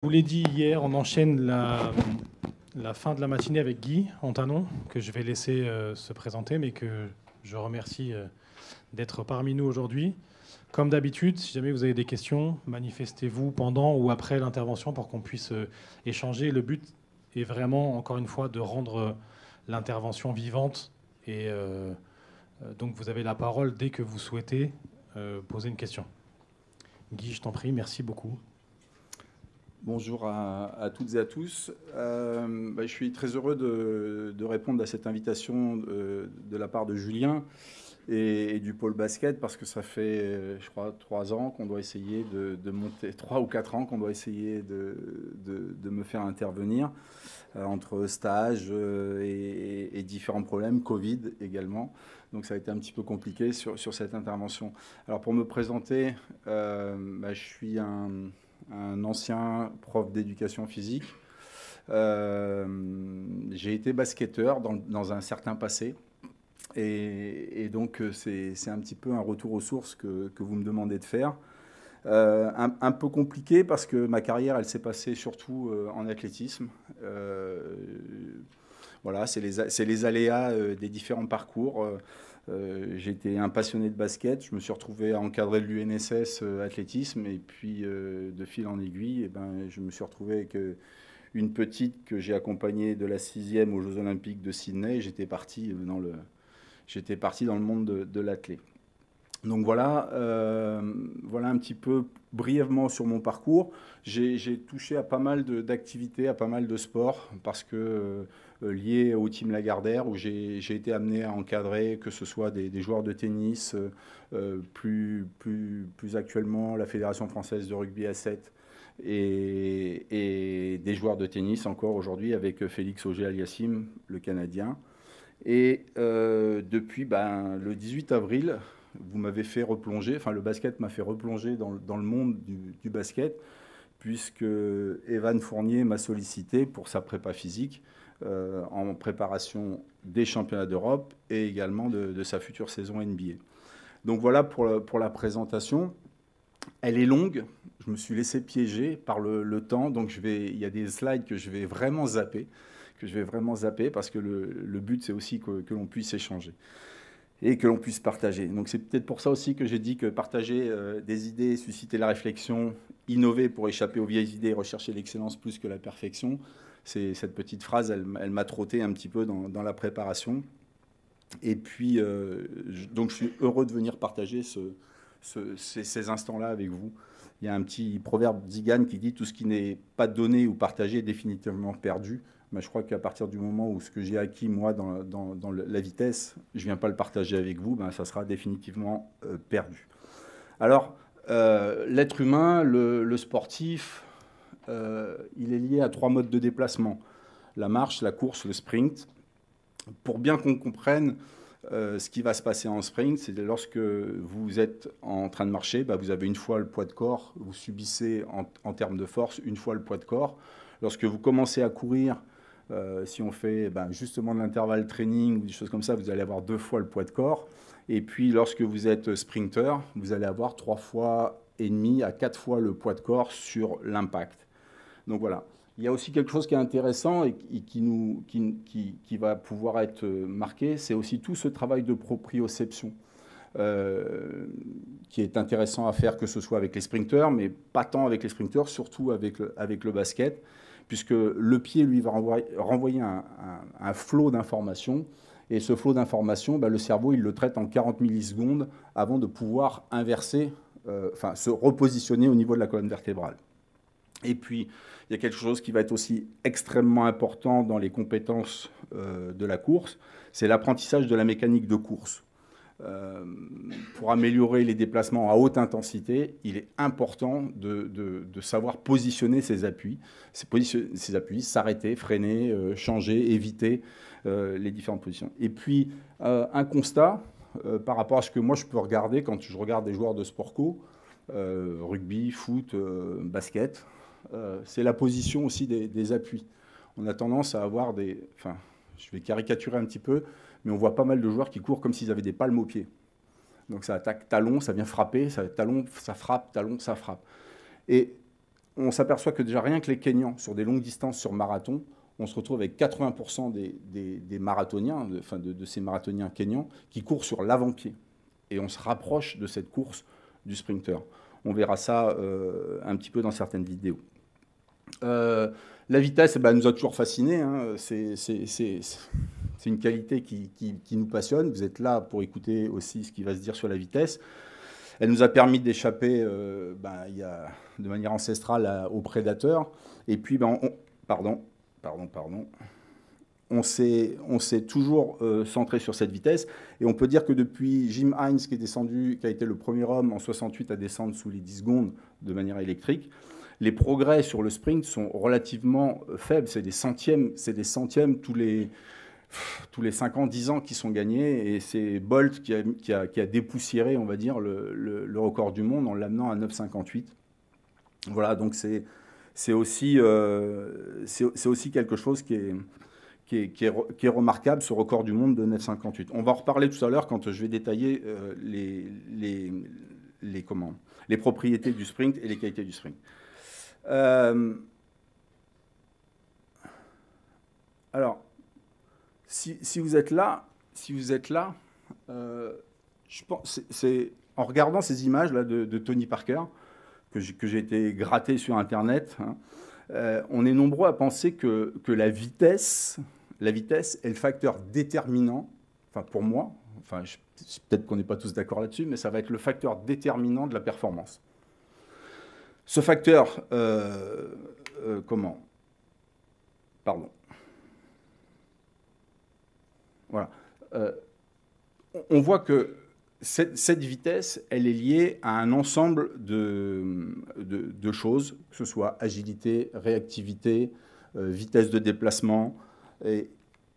Je vous l'ai dit hier, on enchaîne la fin de la matinée avec Guy Antanon, que je vais laisser se présenter, mais que je remercie d'être parmi nous aujourd'hui. Comme d'habitude, si jamais vous avez des questions, manifestez-vous pendant ou après l'intervention pour qu'on puisse échanger. Le but est vraiment, encore une fois, de rendre l'intervention vivante. Et donc, vous avez la parole dès que vous souhaitez poser une question. Guy, je t'en prie, merci beaucoup. Bonjour à toutes et à tous. Je suis très heureux de répondre à cette invitation de la part de Julien et du pôle basket parce que ça fait, je crois, 3 ans qu'on doit essayer de monter, 3 ou 4 ans qu'on doit essayer de me faire intervenir entre stage et différents problèmes, Covid également. Donc ça a été un petit peu compliqué sur cette intervention. Alors pour me présenter, je suis un ancien prof d'éducation physique. J'ai été basketteur dans un certain passé. Et donc, c'est un petit peu un retour aux sources que vous me demandez de faire. Un peu compliqué parce que ma carrière, elle s'est passée surtout en athlétisme. Voilà, c'est les aléas des différents parcours. J'étais un passionné de basket, je me suis retrouvé à encadrer l'UNSS athlétisme et puis de fil en aiguille, je me suis retrouvé avec une petite que j'ai accompagnée de la 6e aux Jeux Olympiques de Sydney et j'étais parti dans le monde de l'athlé. Donc voilà un petit peu brièvement sur mon parcours. J'ai touché à pas mal d'activités, à pas mal de sports, parce que lié au Team Lagardère, où j'ai été amené à encadrer, que ce soit des joueurs de tennis, plus actuellement la Fédération française de rugby à 7, et des joueurs de tennis encore aujourd'hui avec Félix Auger-Aliassime, le Canadien. Et depuis le 18 avril, vous m'avez fait replonger, enfin le basket m'a fait replonger dans le monde du basket, puisque Evan Fournier m'a sollicité pour sa prépa physique en préparation des championnats d'Europe et également de sa future saison NBA. Donc voilà pour la présentation. Elle est longue, je me suis laissé piéger par le temps, donc il y a des slides que je vais vraiment zapper, parce que le but c'est aussi que l'on puisse échanger et que l'on puisse partager. Donc c'est peut-être pour ça aussi que j'ai dit que partager des idées, susciter la réflexion, innover pour échapper aux vieilles idées, rechercher l'excellence plus que la perfection, cette petite phrase, elle m'a trotté un petit peu dans la préparation. Et puis, donc je suis heureux de venir partager ces instants-là avec vous. Il y a un petit proverbe Zigane qui dit « Tout ce qui n'est pas donné ou partagé est définitivement perdu ». Mais je crois qu'à partir du moment où ce que j'ai acquis, moi, dans la vitesse, je ne viens pas le partager avec vous, ça sera définitivement perdu. Alors, l'être humain, le sportif, il est lié à 3 modes de déplacement. La marche, la course, le sprint. Pour bien qu'on comprenne ce qui va se passer en sprint, c'est lorsque vous êtes en train de marcher, vous avez une fois le poids de corps, vous subissez en termes de force une fois le poids de corps. Lorsque vous commencez à courir, si on fait justement de l'intervalle training ou des choses comme ça, vous allez avoir 2 fois le poids de corps. Et puis lorsque vous êtes sprinter, vous allez avoir 3 fois et demi à 4 fois le poids de corps sur l'impact. Donc voilà. Il y a aussi quelque chose qui est intéressant et qui va pouvoir être marqué, c'est aussi tout ce travail de proprioception qui est intéressant à faire, que ce soit avec les sprinteurs, mais pas tant avec les sprinteurs, surtout avec le basket, puisque le pied, lui, va renvoyer un flot d'informations. Et ce flot d'informations, le cerveau, il le traite en 40 millisecondes avant de pouvoir inverser, se repositionner au niveau de la colonne vertébrale. Et puis, il y a quelque chose qui va être aussi extrêmement important dans les compétences de la course, c'est l'apprentissage de la mécanique de course. Pour améliorer les déplacements à haute intensité, il est important de savoir positionner ses appuis, s'arrêter, freiner, changer, éviter les différentes positions. Et puis, un constat par rapport à ce que moi je peux regarder quand je regarde des joueurs de sport co, rugby, foot, basket, c'est la position aussi des appuis. On a tendance à avoir je vais caricaturer un petit peu, mais on voit pas mal de joueurs qui courent comme s'ils avaient des palmes aux pieds. Donc ça attaque talon, ça vient frapper, talon, ça frappe, talon, ça frappe. Et on s'aperçoit que déjà rien que les Kenyans, sur des longues distances, sur marathon, on se retrouve avec 80% des marathoniens, de ces marathoniens kenyans, qui courent sur l'avant-pied. Et on se rapproche de cette course du sprinter. On verra ça un petit peu dans certaines vidéos. La vitesse, nous a toujours fascinés. Hein. C'est une qualité qui nous passionne. Vous êtes là pour écouter aussi ce qui va se dire sur la vitesse. Elle nous a permis d'échapper de manière ancestrale aux prédateurs. Et puis, on s'est toujours centré sur cette vitesse. Et on peut dire que depuis Jim Hines, qui a été le premier homme en 68 à descendre sous les 10 secondes de manière électrique, les progrès sur le sprint sont relativement faibles. C'est des centièmes tous les 5 ans, 10 ans qui sont gagnés. Et c'est Bolt qui a dépoussiéré, on va dire, le record du monde en l'amenant à 9,58. Voilà, donc c'est aussi quelque chose qui est remarquable, ce record du monde de 9,58. On va en reparler tout à l'heure quand je vais détailler les propriétés du sprint et les qualités du sprint. Alors, si vous êtes là, je pense, c'est en regardant ces images là de Tony Parker que j'ai été gratté sur Internet, hein, on est nombreux à penser que la vitesse est le facteur déterminant, enfin pour moi, peut-être qu'on n'est pas tous d'accord là-dessus, mais ça va être le facteur déterminant de la performance. Ce facteur, Voilà. On voit que cette vitesse, elle est liée à un ensemble de choses, que ce soit agilité, réactivité, vitesse de déplacement.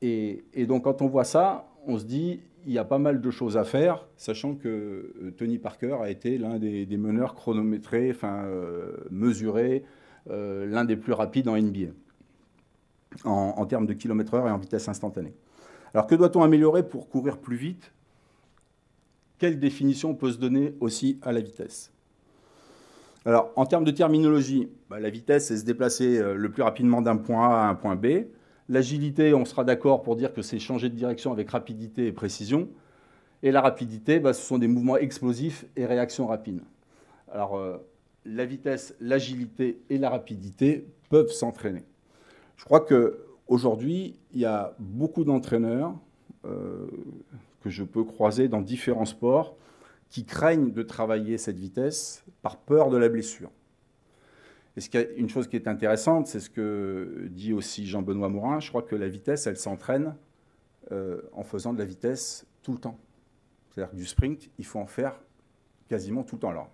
Et donc, quand on voit ça, on se dit, il y a pas mal de choses à faire, sachant que Tony Parker a été l'un des meneurs chronométrés, mesurés, l'un des plus rapides en NBA, en termes de kilomètre-heure et en vitesse instantanée. Alors, que doit-on améliorer pour courir plus vite ? Quelle définition on peut se donner aussi à la vitesse ? Alors, en termes de terminologie, la vitesse, c'est se déplacer le plus rapidement d'un point A à un point B. L'agilité, on sera d'accord pour dire que c'est changer de direction avec rapidité et précision. Et la rapidité, ce sont des mouvements explosifs et réactions rapides. Alors, la vitesse, l'agilité et la rapidité peuvent s'entraîner. Je crois qu'aujourd'hui, il y a beaucoup d'entraîneurs que je peux croiser dans différents sports qui craignent de travailler cette vitesse par peur de la blessure. Et une chose qui est intéressante, c'est ce que dit aussi Jean-Benoît Morin. Je crois que la vitesse, elle s'entraîne en faisant de la vitesse tout le temps. C'est-à-dire que du sprint, il faut en faire quasiment tout le temps. Alors,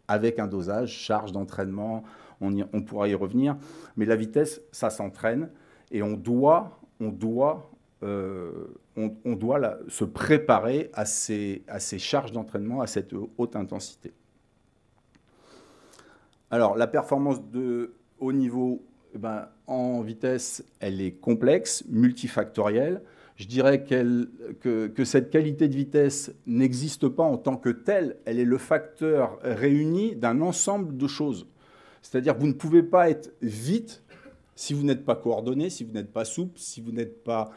avec un dosage, charge d'entraînement, on pourra y revenir. Mais la vitesse, ça s'entraîne et on doit se préparer à ces charges d'entraînement, à cette haute intensité. Alors, la performance de haut niveau, en vitesse, elle est complexe, multifactorielle. Je dirais que cette qualité de vitesse n'existe pas en tant que telle. Elle est le facteur réuni d'un ensemble de choses. C'est-à-dire que vous ne pouvez pas être vite si vous n'êtes pas coordonné, si vous n'êtes pas souple, si vous n'êtes pas...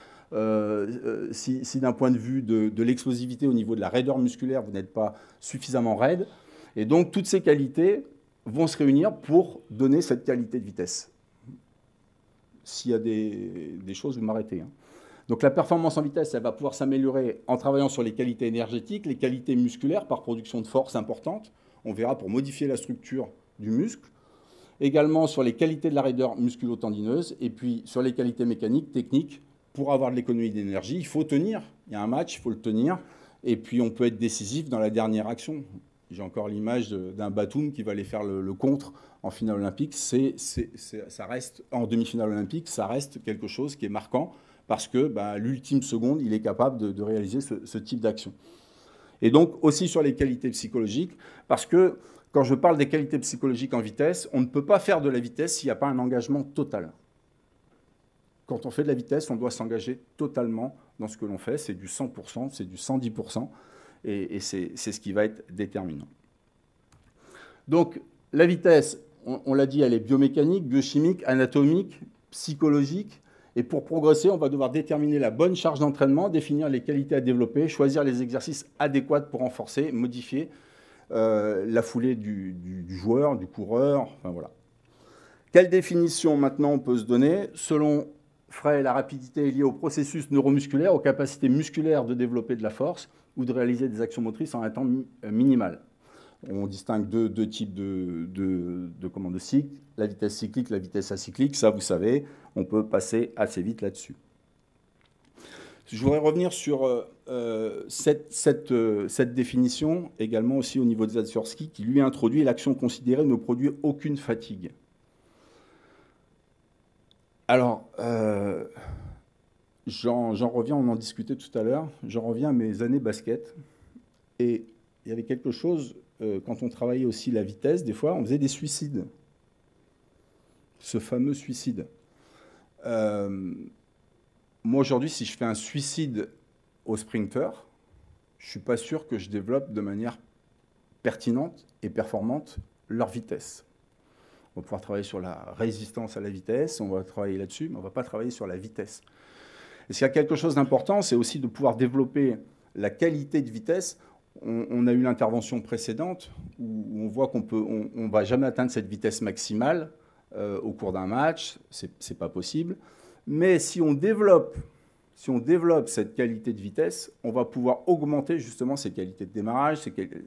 si d'un point de vue de l'explosivité au niveau de la raideur musculaire, vous n'êtes pas suffisamment raide. Et donc, toutes ces qualités vont se réunir pour donner cette qualité de vitesse. S'il y a des choses, vous m'arrêtez. Hein. Donc la performance en vitesse, elle va pouvoir s'améliorer en travaillant sur les qualités énergétiques, les qualités musculaires par production de force importante. On verra pour modifier la structure du muscle. Également sur les qualités de la raideur musculo-tendineuse. Et puis sur les qualités mécaniques, techniques. Pour avoir de l'économie d'énergie, il faut tenir. Il y a un match, il faut le tenir. Et puis on peut être décisif dans la dernière action. J'ai encore l'image d'un Batum qui va aller faire le contre en finale olympique. Ça reste, en demi-finale olympique, ça reste quelque chose qui est marquant parce que l'ultime seconde, il est capable de réaliser ce type d'action. Et donc aussi sur les qualités psychologiques, parce que quand je parle des qualités psychologiques en vitesse, on ne peut pas faire de la vitesse s'il n'y a pas un engagement total. Quand on fait de la vitesse, on doit s'engager totalement dans ce que l'on fait. C'est du 100%, c'est du 110%. Et c'est ce qui va être déterminant. Donc, la vitesse, on l'a dit, elle est biomécanique, biochimique, anatomique, psychologique. Et pour progresser, on va devoir déterminer la bonne charge d'entraînement, définir les qualités à développer, choisir les exercices adéquats pour renforcer, modifier la foulée du joueur, du coureur. Enfin, voilà. Quelle définition maintenant on peut se donner? Selon Frey, la rapidité est liée au processus neuromusculaire, aux capacités musculaires de développer de la force ou de réaliser des actions motrices en un temps minimal. On distingue deux types de cycle, la vitesse cyclique, la vitesse acyclique. Ça, vous savez, on peut passer assez vite là-dessus. Je voudrais revenir sur cette définition, également aussi au niveau de Zadorski, qui lui introduit l'action considérée ne produit aucune fatigue. Alors, j'en reviens, on en discutait tout à l'heure, j'en reviens à mes années basket. Et il y avait quelque chose, quand on travaillait aussi la vitesse, des fois, on faisait des suicides. Ce fameux suicide. Moi, aujourd'hui, si je fais un suicide au sprinter, je ne suis pas sûr que je développe de manière pertinente et performante leur vitesse. On va pouvoir travailler sur la résistance à la vitesse, on va travailler là-dessus, mais on ne va pas travailler sur la vitesse. Et s'il y a quelque chose d'important, c'est aussi de pouvoir développer la qualité de vitesse. On a eu l'intervention précédente où on voit qu'on ne va jamais atteindre cette vitesse maximale au cours d'un match, ce n'est pas possible. Mais si on développe cette qualité de vitesse, on va pouvoir augmenter justement ces qualités de démarrage,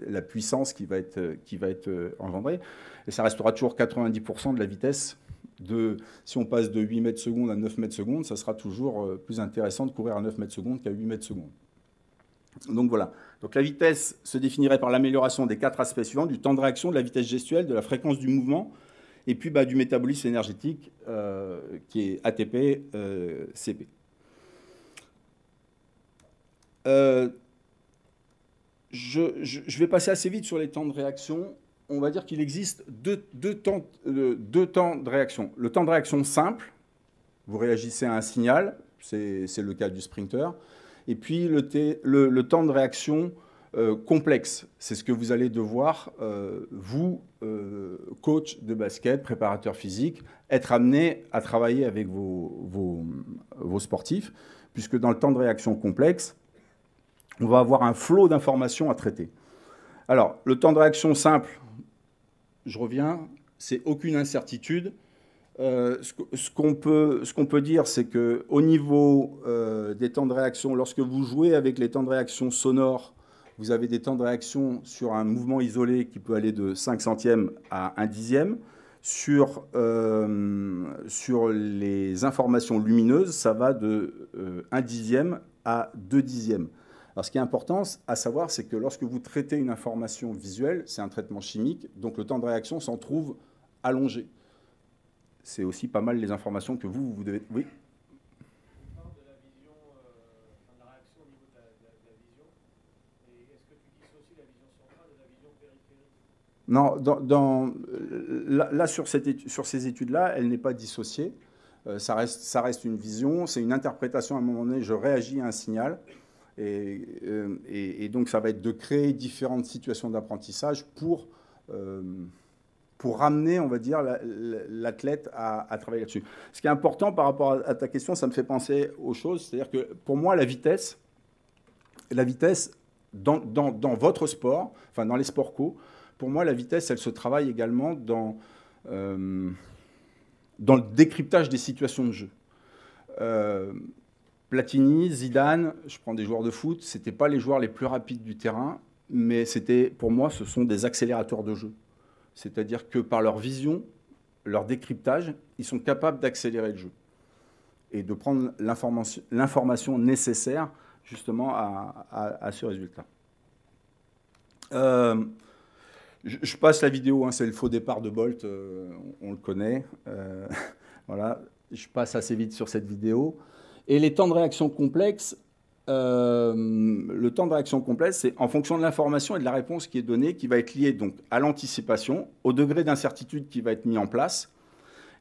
la puissance qui va être engendrée. Et ça restera toujours 90% de la vitesse. Si on passe de 8 mètres secondes à 9 mètres secondes, ça sera toujours plus intéressant de courir à 9 mètres secondes qu'à 8 mètres secondes. Donc voilà. Donc la vitesse se définirait par l'amélioration des 4 aspects suivants, du temps de réaction, de la vitesse gestuelle, de la fréquence du mouvement, et puis du métabolisme énergétique qui est ATP, CP. Je vais passer assez vite sur les temps de réaction. On va dire qu'il existe deux temps de réaction. Le temps de réaction simple, vous réagissez à un signal, c'est le cas du sprinter. Et puis le temps de réaction complexe, c'est ce que vous allez devoir, vous, coach de basket, préparateur physique, être amené à travailler avec vos sportifs, puisque dans le temps de réaction complexe, on va avoir un flot d'informations à traiter. Alors, le temps de réaction simple, je reviens, c'est aucune incertitude. Ce qu'on peut dire, c'est qu'au niveau des temps de réaction, lorsque vous jouez avec les temps de réaction sonores, vous avez des temps de réaction sur un mouvement isolé qui peut aller de 5 centièmes à 1 dixième. Sur les informations lumineuses, ça va de 1 dixième à 2 dixièmes. Alors, ce qui est important à savoir, c'est que lorsque vous traitez une information visuelle, c'est un traitement chimique, donc le temps de réaction s'en trouve allongé. C'est aussi pas mal les informations que vous devez... Oui. On parle de la vision, de la réaction au niveau de la vision. Et est-ce que tu dissocies la vision centrale de la vision périphérique? Non, là sur ces études-là, elle n'est pas dissociée. Ça reste une vision, c'est une interprétation à un moment donné, je réagis à un signal. Et donc, ça va être de créer différentes situations d'apprentissage pour ramener, on va dire, l'athlète à travailler là-dessus. Ce qui est important par rapport à ta question, ça me fait penser aux choses. C'est-à-dire que pour moi, la vitesse dans votre sport, enfin dans les sports co, pour moi, la vitesse, elle se travaille également dans le décryptage des situations de jeu. Platini, Zidane, je prends des joueurs de foot, ce n'étaient pas les joueurs les plus rapides du terrain, mais pour moi, ce sont des accélérateurs de jeu. C'est-à-dire que par leur vision, leur décryptage, ils sont capables d'accélérer le jeu et de prendre l'information nécessaire justement à ce résultat. Je passe la vidéo, hein, c'est le faux départ de Bolt, on le connaît. Voilà, je passe assez vite sur cette vidéo. Et les temps de réaction complexes, le temps de réaction complexe, c'est en fonction de l'information et de la réponse qui est donnée, qui va être liée donc à l'anticipation, au degré d'incertitude qui va être mis en place.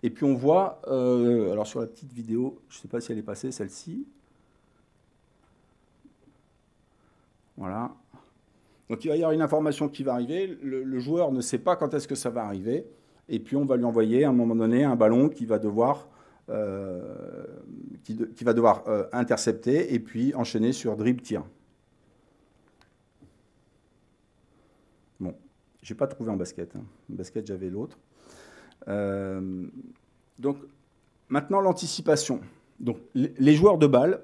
Et puis on voit, alors sur la petite vidéo, je ne sais pas si elle est passée, celle-ci. Voilà. Donc il va y avoir une information qui va arriver, le joueur ne sait pas quand est-ce que ça va arriver. et puis on va lui envoyer à un moment donné un ballon qui va devoir, intercepter et puis enchaîner sur dribble-tir. Bon, je n'ai pas trouvé en basket. En basket, j'avais l'autre. Donc, maintenant, l'anticipation. Donc, les joueurs de balle,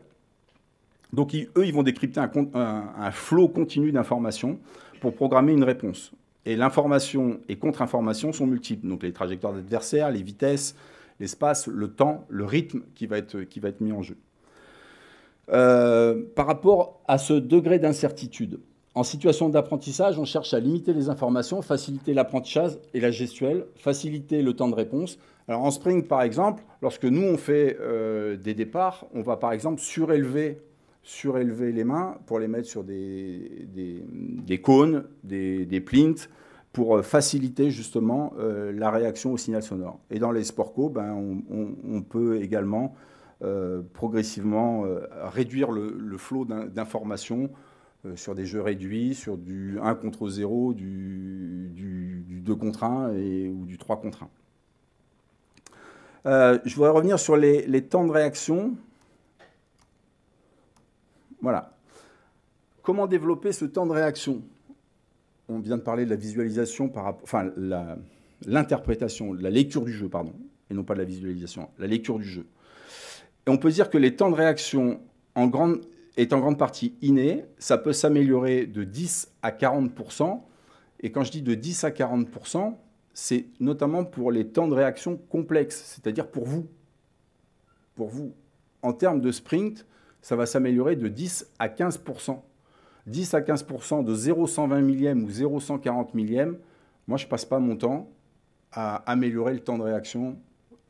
donc, eux, ils vont décrypter un flot continu d'informations pour programmer une réponse. Et l'information et contre-information sont multiples. Donc, les trajectoires d'adversaires, les vitesses, l'espace, le temps, le rythme qui va être mis en jeu. Par rapport à ce degré d'incertitude, en situation d'apprentissage, on cherche à limiter les informations, faciliter l'apprentissage et la gestuelle, faciliter le temps de réponse. Alors en sprint, par exemple, lorsque nous, on fait des départs, on va par exemple surélever les mains pour les mettre sur des cônes, des plinths, pour faciliter justement la réaction au signal sonore. Et dans les sport co, on peut également progressivement réduire le flot d'informations sur des jeux réduits, sur du 1 contre 0, du 2 contre 1 ou du 3 contre 1. Je voudrais revenir sur les temps de réaction. Voilà. Comment développer ce temps de réaction? On vient de parler de la visualisation, enfin l'interprétation, la lecture du jeu, pardon, et non pas de la visualisation, la lecture du jeu. Et on peut dire que les temps de réaction est en grande partie inné, ça peut s'améliorer de 10 à 40%, et quand je dis de 10 à 40%, c'est notamment pour les temps de réaction complexes, c'est-à-dire pour vous. Pour vous. En termes de sprint, ça va s'améliorer de 10 à 15%. 10 à 15% de 0,120 millième ou 0,140 millième, moi je ne passe pas mon temps à améliorer le temps de réaction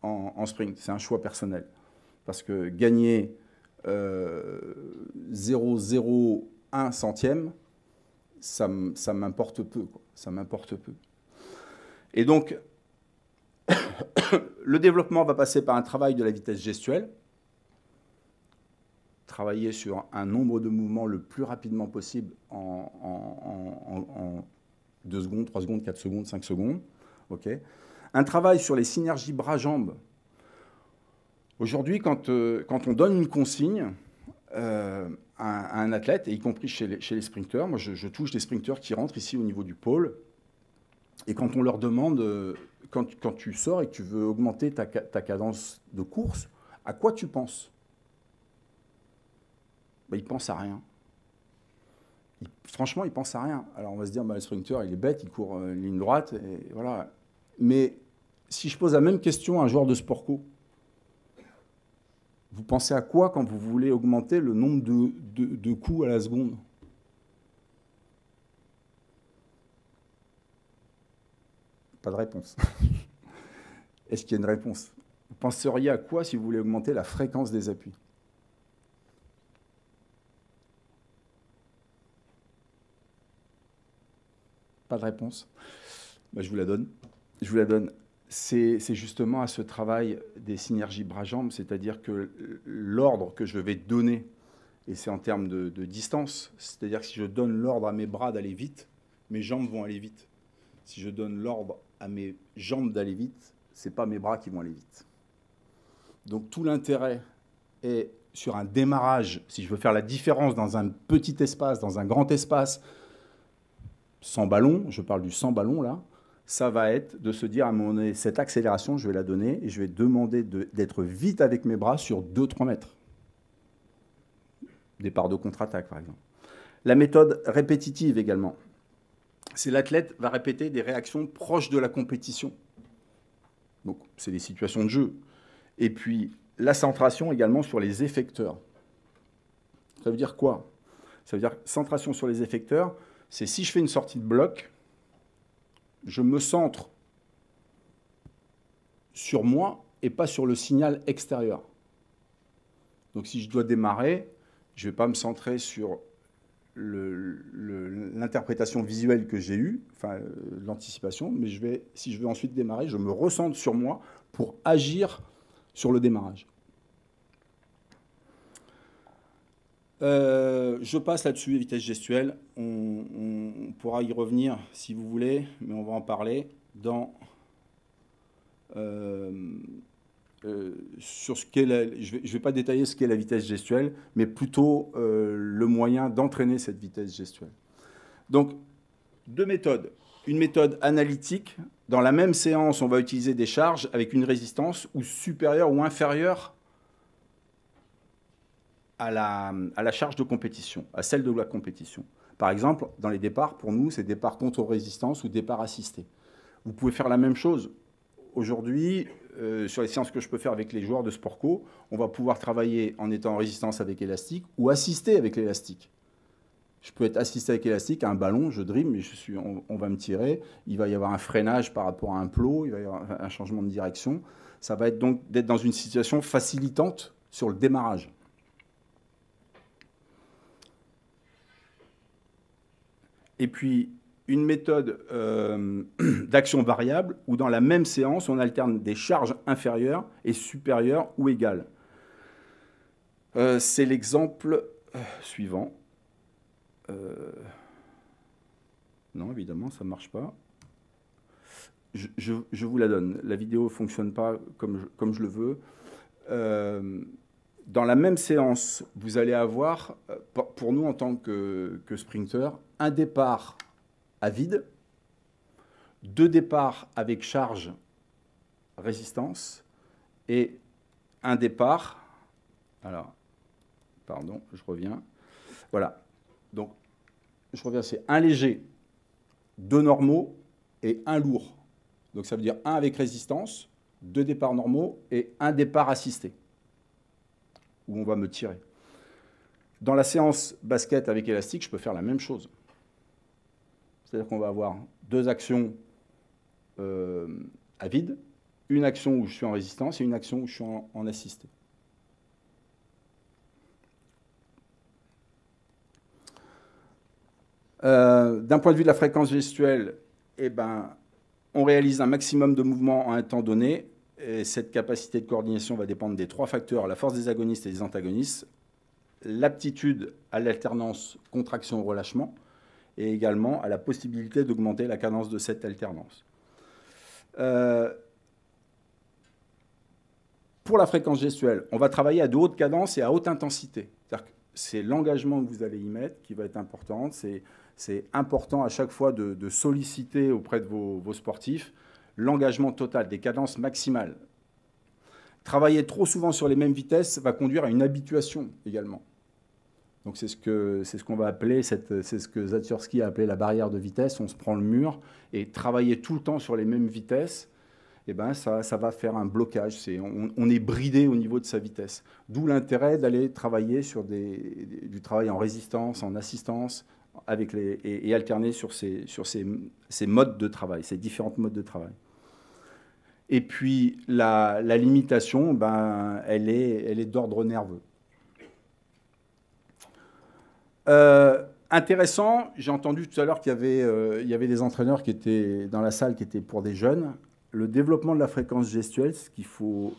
en sprint. C'est un choix personnel. Parce que gagner 0,01 centième, ça m'importe peu, quoi. Ça m'importe peu. Et donc, le développement va passer par un travail de la vitesse gestuelle, travailler sur un nombre de mouvements le plus rapidement possible en 2 secondes, 3 secondes, 4 secondes, 5 secondes. Okay. Un travail sur les synergies bras-jambes. Aujourd'hui, quand on donne une consigne à un athlète, et y compris chez les sprinteurs, moi je touche des sprinteurs qui rentrent ici au niveau du pôle, et quand on leur demande, quand tu sors et que tu veux augmenter ta cadence de course, à quoi tu penses? Ils ne pensent à rien. Franchement, ils ne pensent à rien. Alors on va se dire, le sprinter, il est bête, il court une ligne droite, et voilà. Mais si je pose la même question à un joueur de sport co, vous pensez à quoi quand vous voulez augmenter le nombre de coups à la seconde? Pas de réponse. Est-ce qu'il y a une réponse? Vous penseriez à quoi si vous voulez augmenter la fréquence des appuis? Pas de réponse. Je vous la donne. Je vous la donne. C'est justement à ce travail des synergies bras-jambes, c'est-à-dire que l'ordre que je vais donner, et c'est en termes de distance, c'est-à-dire que si je donne l'ordre à mes bras d'aller vite, mes jambes vont aller vite. Si je donne l'ordre à mes jambes d'aller vite, ce n'est pas mes bras qui vont aller vite. Donc tout l'intérêt est sur un démarrage, si je veux faire la différence dans un petit espace, dans un grand espace, sans ballon, je parle du sans ballon là, ça va être de se dire à un moment donné, cette accélération, je vais la donner et je vais demander d'être vite avec mes bras sur 2-3 mètres. Départ de contre-attaque, par exemple. La méthode répétitive également. C'est l'athlète va répéter des réactions proches de la compétition. Donc, c'est des situations de jeu. Et puis, la centration également sur les effecteurs. Ça veut dire quoi? Ça veut dire centration sur les effecteurs, c'est si je fais une sortie de bloc, je me centre sur moi et pas sur le signal extérieur. Donc si je dois démarrer, je ne vais pas me centrer sur l'interprétation visuelle que j'ai eue, enfin l'anticipation, mais si je veux ensuite démarrer, je me recentre sur moi pour agir sur le démarrage. Je passe là-dessus, vitesse gestuelle. On pourra y revenir si vous voulez, mais on va en parler dans sur ce qu'est je ne vais pas détailler ce qu'est la vitesse gestuelle, mais plutôt le moyen d'entraîner cette vitesse gestuelle. Donc, deux méthodes. Une méthode analytique. Dans la même séance, on va utiliser des charges avec une résistance ou supérieure ou inférieure à la charge de compétition, à celle de la compétition. Par exemple, dans les départs, pour nous, c'est départ contre résistance ou départ assisté. Vous pouvez faire la même chose. Aujourd'hui, sur les séances que je peux faire avec les joueurs de sport co, on va pouvoir travailler en étant en résistance avec élastique ou assister avec l'élastique. Je peux être assisté avec élastique à un ballon, je dribble, mais on va me tirer. Il va y avoir un freinage par rapport à un plot, il va y avoir un changement de direction. Ça va être donc d'être dans une situation facilitante sur le démarrage. Et puis, une méthode d'action variable où dans la même séance, on alterne des charges inférieures et supérieures ou égales. C'est l'exemple suivant. Non, évidemment, ça ne marche pas. Je vous la donne. La vidéo ne fonctionne pas comme je le veux. Dans la même séance, vous allez avoir, pour nous en tant que sprinter, un départ à vide, deux départs avec charge résistance et un départ. Alors, pardon, je reviens. Voilà. Donc, je reviens, c'est un léger, deux normaux et un lourd. Donc, ça veut dire un avec résistance, deux départs normaux et un départ assisté, où on va me tirer. Dans la séance basket avec élastique, je peux faire la même chose. C'est-à-dire qu'on va avoir deux actions à vide, une action où je suis en résistance et une action où je suis en assisté. D'un point de vue de la fréquence gestuelle, eh ben, on réalise un maximum de mouvements en un temps donné. Et cette capacité de coordination va dépendre des trois facteurs, la force des agonistes et des antagonistes, l'aptitude à l'alternance contraction-relâchement, et également à la possibilité d'augmenter la cadence de cette alternance. Pour la fréquence gestuelle, on va travailler à de hautes cadences et à haute intensité. C'est l'engagement que vous allez y mettre qui va être important. C'est important à chaque fois de solliciter auprès de vos sportifs l'engagement total, des cadences maximales. Travailler trop souvent sur les mêmes vitesses va conduire à une habituation également. Donc c'est ce qu'on va appeler, c'est ce que Zatsiorsky a appelé la barrière de vitesse. On se prend le mur et travailler tout le temps sur les mêmes vitesses, eh ben ça va faire un blocage. On est bridé au niveau de sa vitesse. D'où l'intérêt d'aller travailler sur du travail en résistance, en assistance, et alterner sur ces modes de travail, ces différents modes de travail. Et puis la limitation, ben, elle est d'ordre nerveux. Intéressant, j'ai entendu tout à l'heure qu'il y avait des entraîneurs qui étaient dans la salle qui étaient pour des jeunes. Le développement de la fréquence gestuelle, ce qu'il faut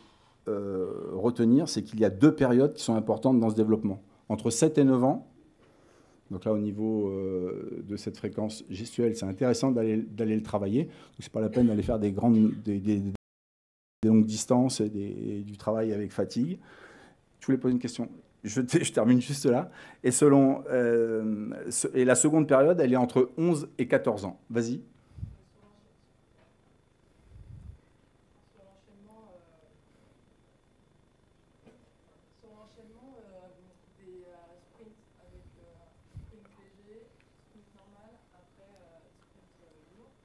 retenir, c'est qu'il y a deux périodes qui sont importantes dans ce développement. Entre 7 et 9 ans, donc là au niveau de cette fréquence gestuelle, c'est intéressant d'aller le travailler. Ce n'est pas la peine d'aller faire des longues distances et du travail avec fatigue. Je voulais poser une question. Je termine juste là. Et, et la seconde période, elle est entre 11 et 14 ans. Vas-y. Sur l'enchaînement des sprints avec sprint léger, sprint normal, après sprint lourd.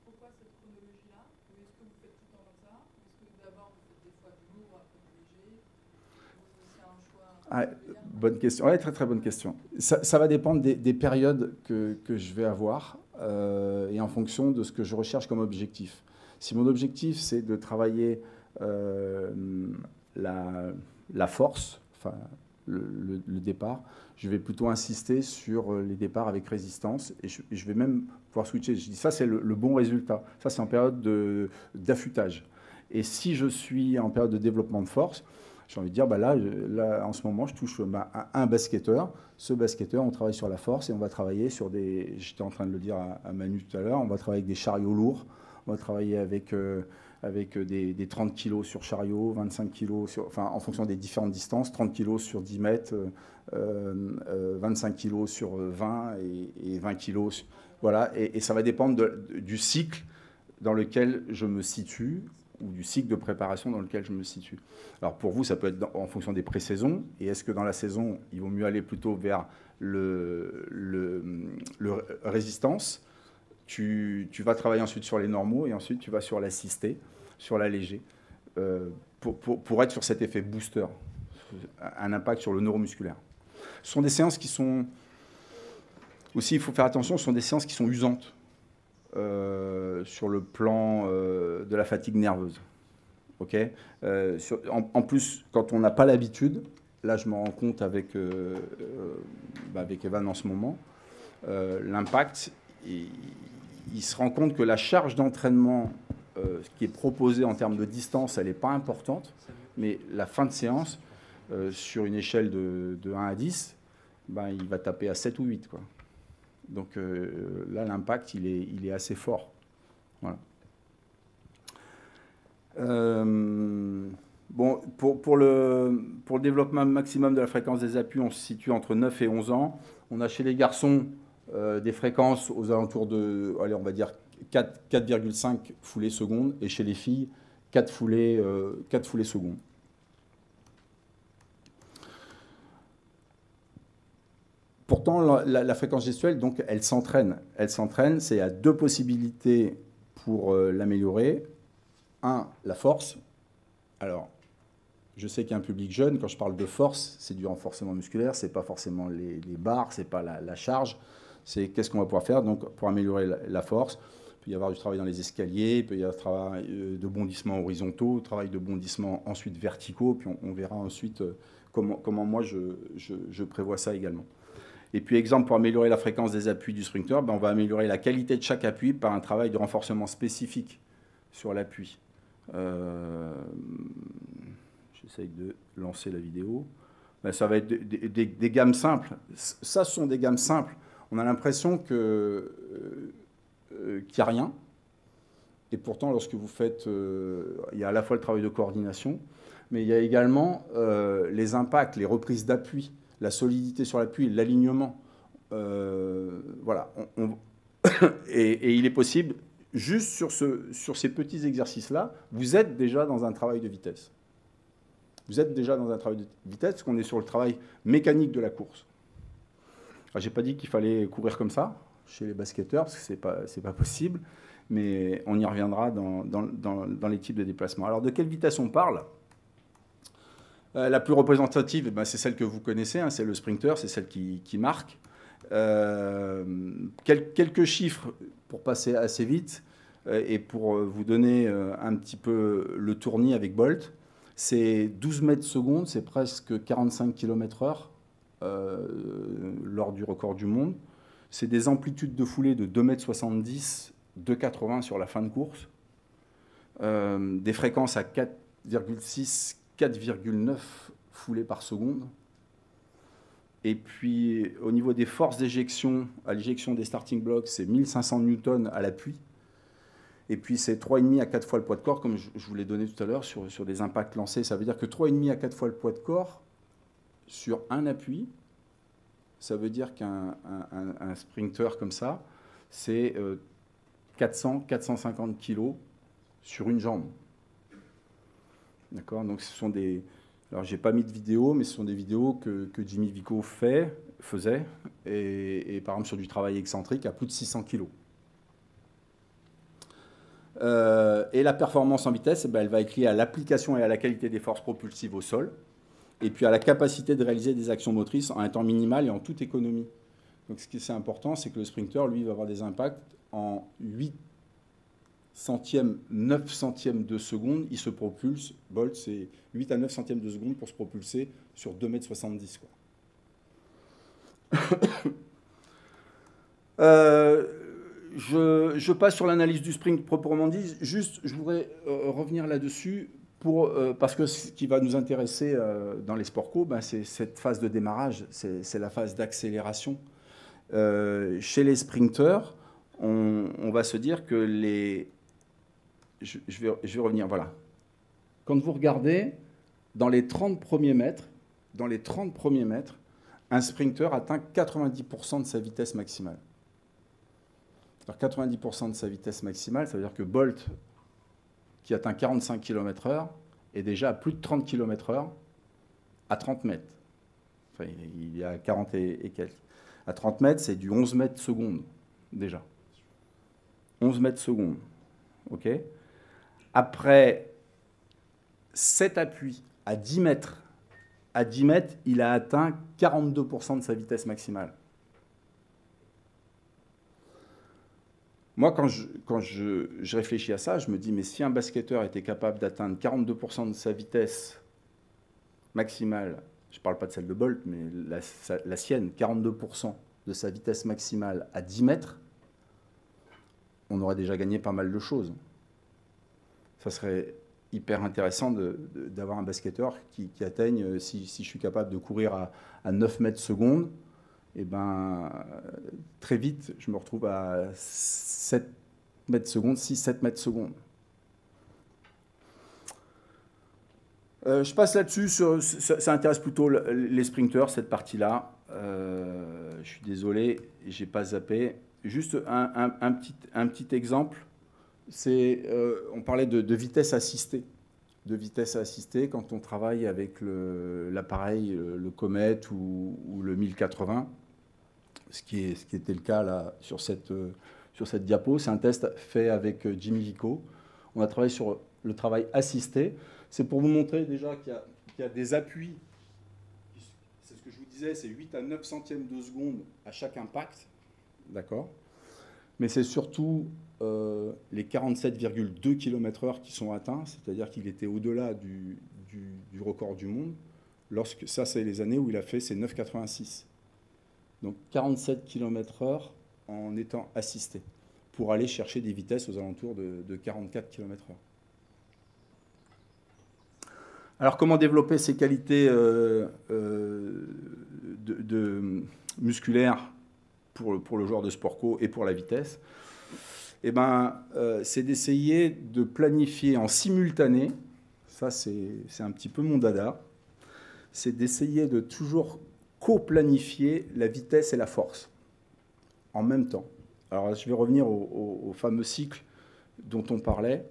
Pourquoi cette chronologie-là? Ou est-ce que vous faites tout le temps comme ça? Est-ce que d'abord vous faites des fois du lourd, après du léger? C'est un choix. Bonne question. Ouais, très très bonne question. Ça va dépendre des périodes que je vais avoir et en fonction de ce que je recherche comme objectif. Si mon objectif c'est de travailler la force, enfin le départ, je vais plutôt insister sur les départs avec résistance et je vais même pouvoir switcher. Je dis ça c'est le bon résultat. Ça c'est en période d'affûtage. Et si je suis en période de développement de force, j'ai envie de dire, bah là, en ce moment, je touche à un basketteur. Ce basketteur, on travaille sur la force et on va travailler sur j'étais en train de le dire à Manu tout à l'heure, on va travailler avec des chariots lourds, on va travailler avec avec des 30 kg sur chariot, 25 kg en fonction des différentes distances, 30 kg sur 10 mètres, 25 kg sur 20 et 20 kg. Voilà, et ça va dépendre du cycle dans lequel je me situe, ou du cycle de préparation dans lequel je me situe. Alors pour vous, ça peut être en fonction des pré-saisons, et est-ce que dans la saison, il vaut mieux aller plutôt vers le résistance, tu vas travailler ensuite sur les normaux, et ensuite tu vas sur l'assisté, sur l'allégé, pour être sur cet effet booster, un impact sur le neuromusculaire. Ce sont des séances qui sont, aussi il faut faire attention, ce sont des séances qui sont usantes. Sur le plan de la fatigue nerveuse. Okay, en plus, quand on n'a pas l'habitude, là je me rends compte avec Evan en ce moment, l'impact, il se rend compte que la charge d'entraînement qui est proposée en termes de distance, elle n'est pas importante, mais la fin de séance, sur une échelle de 1 à 10, il va taper à 7 ou 8, quoi. Donc là, l'impact, il est assez fort. Voilà. Bon, pour le développement maximum de la fréquence des appuis, on se situe entre 9 et 11 ans. On a chez les garçons des fréquences aux alentours de, allez, on va dire 4,5 foulées secondes, et chez les filles, 4 foulées secondes. Pourtant, la fréquence gestuelle, donc, elle s'entraîne. Elle s'entraîne, c'est à 2 possibilités pour l'améliorer. 1, la force. Alors, je sais qu'il y a un public jeune, quand je parle de force, c'est du renforcement musculaire, c'est pas forcément les barres, c'est pas la charge, c'est qu'est-ce qu'on va pouvoir faire donc, pour améliorer la force. Il peut y avoir du travail dans les escaliers, il peut y avoir du travail de bondissement horizontaux, travail de bondissement ensuite verticaux, puis on verra ensuite comment moi je prévois ça également. Et puis, exemple, pour améliorer la fréquence des appuis du sprinter, on va améliorer la qualité de chaque appui par un travail de renforcement spécifique sur l'appui. J'essaye de lancer la vidéo. Ça va être des gammes simples. Ça, ce sont des gammes simples. On a l'impression qu'il n'y a rien. Et pourtant, lorsque vous faites... il y a à la fois le travail de coordination, mais il y a également les impacts, les reprises d'appui, la solidité sur l'appui, l'alignement. Voilà. Et il est possible, juste sur ces petits exercices-là, vous êtes déjà dans un travail de vitesse. Vous êtes déjà dans un travail de vitesse, parce qu'on est sur le travail mécanique de la course. Je n'ai pas dit qu'il fallait courir comme ça, chez les basketteurs, parce que ce n'est pas possible, mais on y reviendra dans les types de déplacements. Alors, de quelle vitesse on parle ? La plus représentative, c'est celle que vous connaissez, hein, c'est le sprinter, c'est celle qui marque. Quelques chiffres pour passer assez vite et pour vous donner un petit peu le tournis avec Bolt. C'est 12 mètres secondes, c'est presque 45 km/h lors du record du monde. C'est des amplitudes de foulée de 2,70 m, 2,80 sur la fin de course. Des fréquences à 4,6, 4,9 foulées par seconde. Et puis, au niveau des forces d'éjection, à l'éjection des starting blocks, c'est 1500 newtons à l'appui. Et puis, c'est 3,5 à 4 fois le poids de corps, comme je vous l'ai donné tout à l'heure, sur des impacts lancés. Ça veut dire que 3,5 à 4 fois le poids de corps sur un appui, ça veut dire qu'un sprinter comme ça, c'est 400-450 kg sur une jambe. D'accord ? Donc, ce sont des... Alors, je n'ai pas mis de vidéo, mais ce sont des vidéos que Jimmy Vico faisait, et par exemple sur du travail excentrique à plus de 600 kg. Et la performance en vitesse, elle va être liée à l'application et à la qualité des forces propulsives au sol, et puis à la capacité de réaliser des actions motrices en un temps minimal et en toute économie. Donc, ce qui est important, c'est que le sprinter, lui, va avoir des impacts en 8 centièmes, 9 centièmes de seconde, il se propulse. Bolt, c'est 8 à 9 centièmes de seconde pour se propulser sur 2,70 m. Je passe sur l'analyse du sprint proprement dit. Juste, je voudrais revenir là-dessus parce que ce qui va nous intéresser dans les sports co, c'est cette phase de démarrage, c'est la phase d'accélération. Chez les sprinteurs, on va se dire que je vais revenir, voilà. Quand vous regardez, dans les 30 premiers mètres, un sprinter atteint 90% de sa vitesse maximale. Alors 90% de sa vitesse maximale, ça veut dire que Bolt, qui atteint 45 km/h, est déjà à plus de 30 km/h à 30 mètres. Enfin, il est à 40 et quelques. À 30 mètres, c'est du 11 mètres seconde, déjà. 11 mètres seconde. OK ? Après 7 appuis à 10 mètres, il a atteint 42% de sa vitesse maximale. Moi, quand je réfléchis à ça, je me dis, mais si un basketteur était capable d'atteindre 42% de sa vitesse maximale, je ne parle pas de celle de Bolt, mais la sienne, 42% de sa vitesse maximale à 10 mètres, on aurait déjà gagné pas mal de choses. Ça serait hyper intéressant d'avoir un basketteur qui atteigne, si je suis capable de courir à 9 mètres secondes, et ben, très vite, je me retrouve à 7 mètres secondes, 6-7 mètres secondes. Je passe là-dessus, ça intéresse plutôt les sprinters, cette partie-là. Je suis désolé, je n'ai pas zappé. Juste un petit exemple, on parlait de vitesse assistée. De vitesse assistée quand on travaille avec l'appareil, le Comet ou le 1080, ce qui était le cas là, sur cette diapo. C'est un test fait avec Jimmy Vico. On a travaillé sur le travail assisté. C'est pour vous montrer déjà qu'il y a des appuis. C'est ce que je vous disais, c'est 8 à 9 centièmes de seconde à chaque impact. D'accord ? Mais c'est surtout les 47,2 km/h qui sont atteints, c'est-à-dire qu'il était au-delà du record du monde. Ça, c'est les années où il a fait ses 9,86. Donc 47 km/h en étant assisté, pour aller chercher des vitesses aux alentours de 44 km/h. Alors, comment développer ces qualités musculaires pour le joueur de sport co et pour la vitesse? Eh ben, c'est d'essayer de planifier en simultané, ça c'est un petit peu mon dada, c'est d'essayer de toujours co-planifier la vitesse et la force en même temps. Alors, je vais revenir au fameux cycle dont on parlait,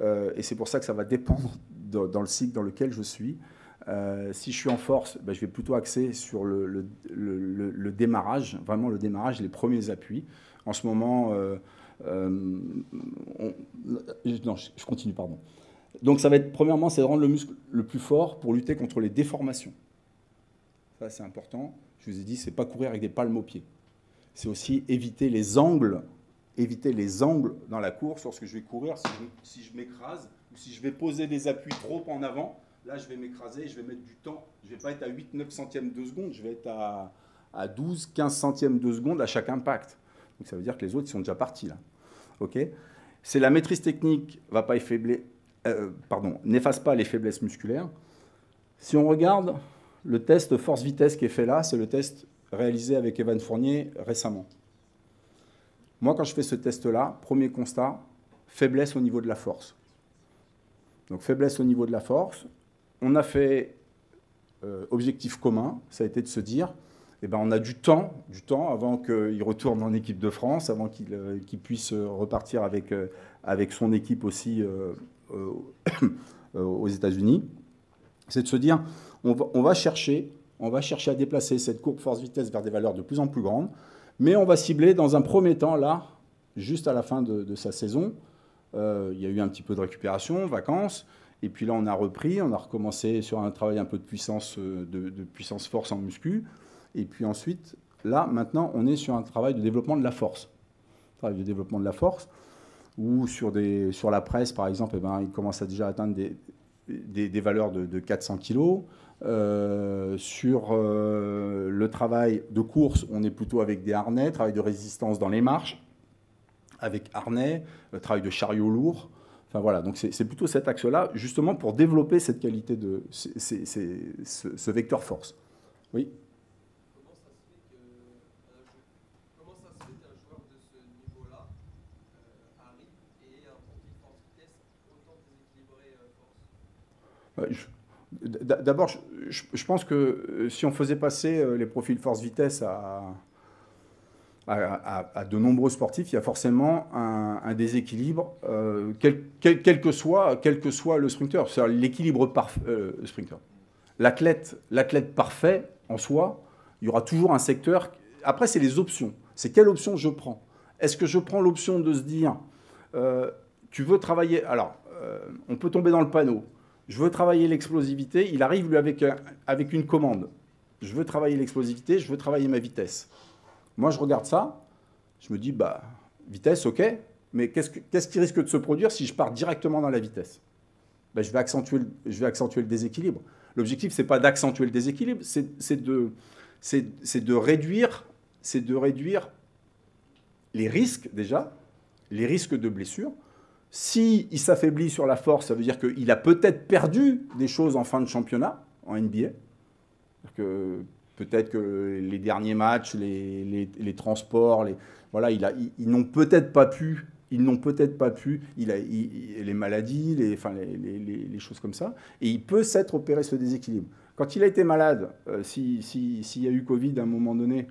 et c'est pour ça que ça va dépendre dans le cycle dans lequel je suis. Si je suis en force, ben, je vais plutôt axer sur le démarrage, vraiment le démarrage, les premiers appuis. En ce moment, non, je continue, pardon. Donc ça va être, premièrement, c'est de rendre le muscle le plus fort pour lutter contre les déformations. Ça, c'est important. Je vous ai dit, c'est pas courir avec des palmes aux pieds. C'est aussi éviter les angles dans la course. Lorsque je vais courir, si je m'écrase, ou si je vais poser des appuis trop en avant, là, je vais m'écraser, je vais mettre du temps. Je ne vais pas être à 8-9 centièmes de seconde, je vais être à 12-15 centièmes de seconde à chaque impact. Donc ça veut dire que les autres, ils sont déjà partis là. Okay, c'est la maîtrise technique n'efface pas les faiblesses musculaires. Si on regarde le test force-vitesse qui est fait là, c'est le test réalisé avec Evan Fournier récemment. Moi, quand je fais ce test-là, premier constat, faiblesse au niveau de la force. Donc faiblesse au niveau de la force. On a fait objectif commun, ça a été de se dire, eh ben, on a du temps avant qu'il retourne en équipe de France, avant qu'il puisse repartir avec son équipe aussi aux États-Unis. C'est de se dire, on va chercher à déplacer cette courbe force-vitesse vers des valeurs de plus en plus grandes, mais on va cibler dans un premier temps, là, juste à la fin de sa saison. Il y a eu un petit peu de récupération, vacances, et puis là, on a recommencé sur un travail un peu de puissance force en muscu. Et puis ensuite, là, maintenant, on est sur un travail de développement de la force. Travail de développement de la force, où sur la presse, par exemple, eh ben, il commence à déjà atteindre des valeurs de 400 kg. Sur le travail de course, on est plutôt avec des harnais, travail de résistance dans les marches, avec harnais, travail de chariot lourd. Enfin voilà, donc c'est plutôt cet axe-là, justement pour développer cette qualité ce vecteur force. Oui. Comment ça se fait qu'un joueur de ce niveau-là arrive et ait un profil force-vitesse D'abord, je pense que si on faisait passer les profils force-vitesse à de nombreux sportifs, il y a forcément un déséquilibre, quel que soit le sprinter. C'est-à-dire l'équilibre sprinter. L'athlète parfait, en soi, il y aura toujours un secteur. Après, c'est les options. C'est quelle option je prends? Est-ce que je prends l'option de se dire, tu veux travailler... Alors, on peut tomber dans le panneau. Je veux travailler l'explosivité. Il arrive, lui, avec une commande. Je veux travailler l'explosivité, je veux travailler ma vitesse. Moi, je regarde ça, je me dis, bah, vitesse, ok, mais qu'est-ce qui risque de se produire si je pars directement dans la vitesse? Ben, je vais accentuer le déséquilibre. L'objectif, ce n'est pas d'accentuer le déséquilibre, c'est de réduire les risques, déjà, les risques de blessure. S'il s'affaiblit sur la force, ça veut dire qu'il a peut-être perdu des choses en fin de championnat, en NBA. Peut-être que les derniers matchs, les transports, voilà, ils n'ont peut-être pas pu, les maladies, les choses comme ça, et il peut s'être opéré ce déséquilibre. Quand il a été malade, s'il y a eu Covid à un moment donné,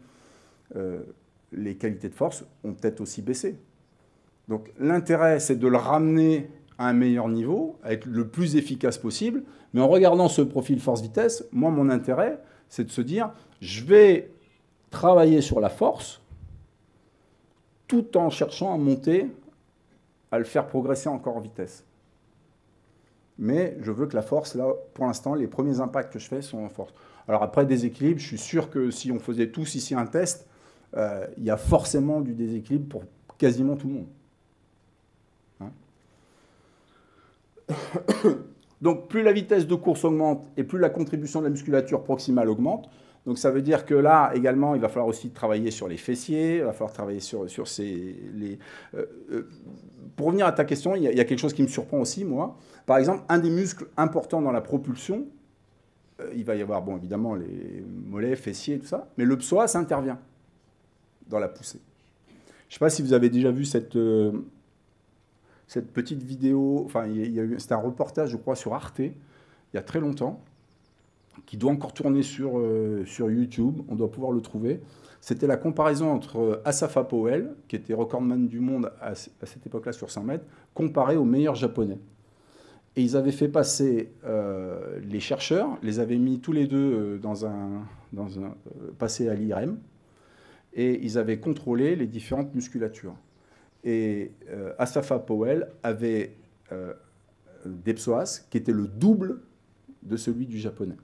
les qualités de force ont peut-être aussi baissé. Donc l'intérêt, c'est de le ramener à un meilleur niveau, à être le plus efficace possible, mais en regardant ce profil force-vitesse, moi, mon intérêt, c'est de se dire, je vais travailler sur la force tout en cherchant à monter, à le faire progresser encore en vitesse. Mais je veux que la force, là, pour l'instant, les premiers impacts que je fais sont en force. Alors après, déséquilibre, je suis sûr que si on faisait tous ici un test, il y a forcément du déséquilibre pour quasiment tout le monde. Donc, plus la vitesse de course augmente et plus la contribution de la musculature proximale augmente. Donc, ça veut dire que là, également, il va falloir aussi travailler sur les fessiers, il va falloir travailler sur pour revenir à ta question, il y a quelque chose qui me surprend aussi, moi. Par exemple, un des muscles importants dans la propulsion, il va y avoir, bon, évidemment, les mollets, fessiers, tout ça, mais le psoas intervient dans la poussée. Je ne sais pas si vous avez déjà vu cette petite vidéo, enfin, c'était un reportage, je crois, sur Arte, il y a très longtemps, qui doit encore tourner sur YouTube, on doit pouvoir le trouver. C'était la comparaison entre Asafa Powell, qui était recordman du monde à cette époque-là sur 100 mètres, comparé aux meilleurs japonais. Et ils avaient fait passer les chercheurs, les avaient mis tous les deux passés à l'IRM, et ils avaient contrôlé les différentes musculatures. Et Asafa Powell avait des psoas qui étaient le double de celui du japonais.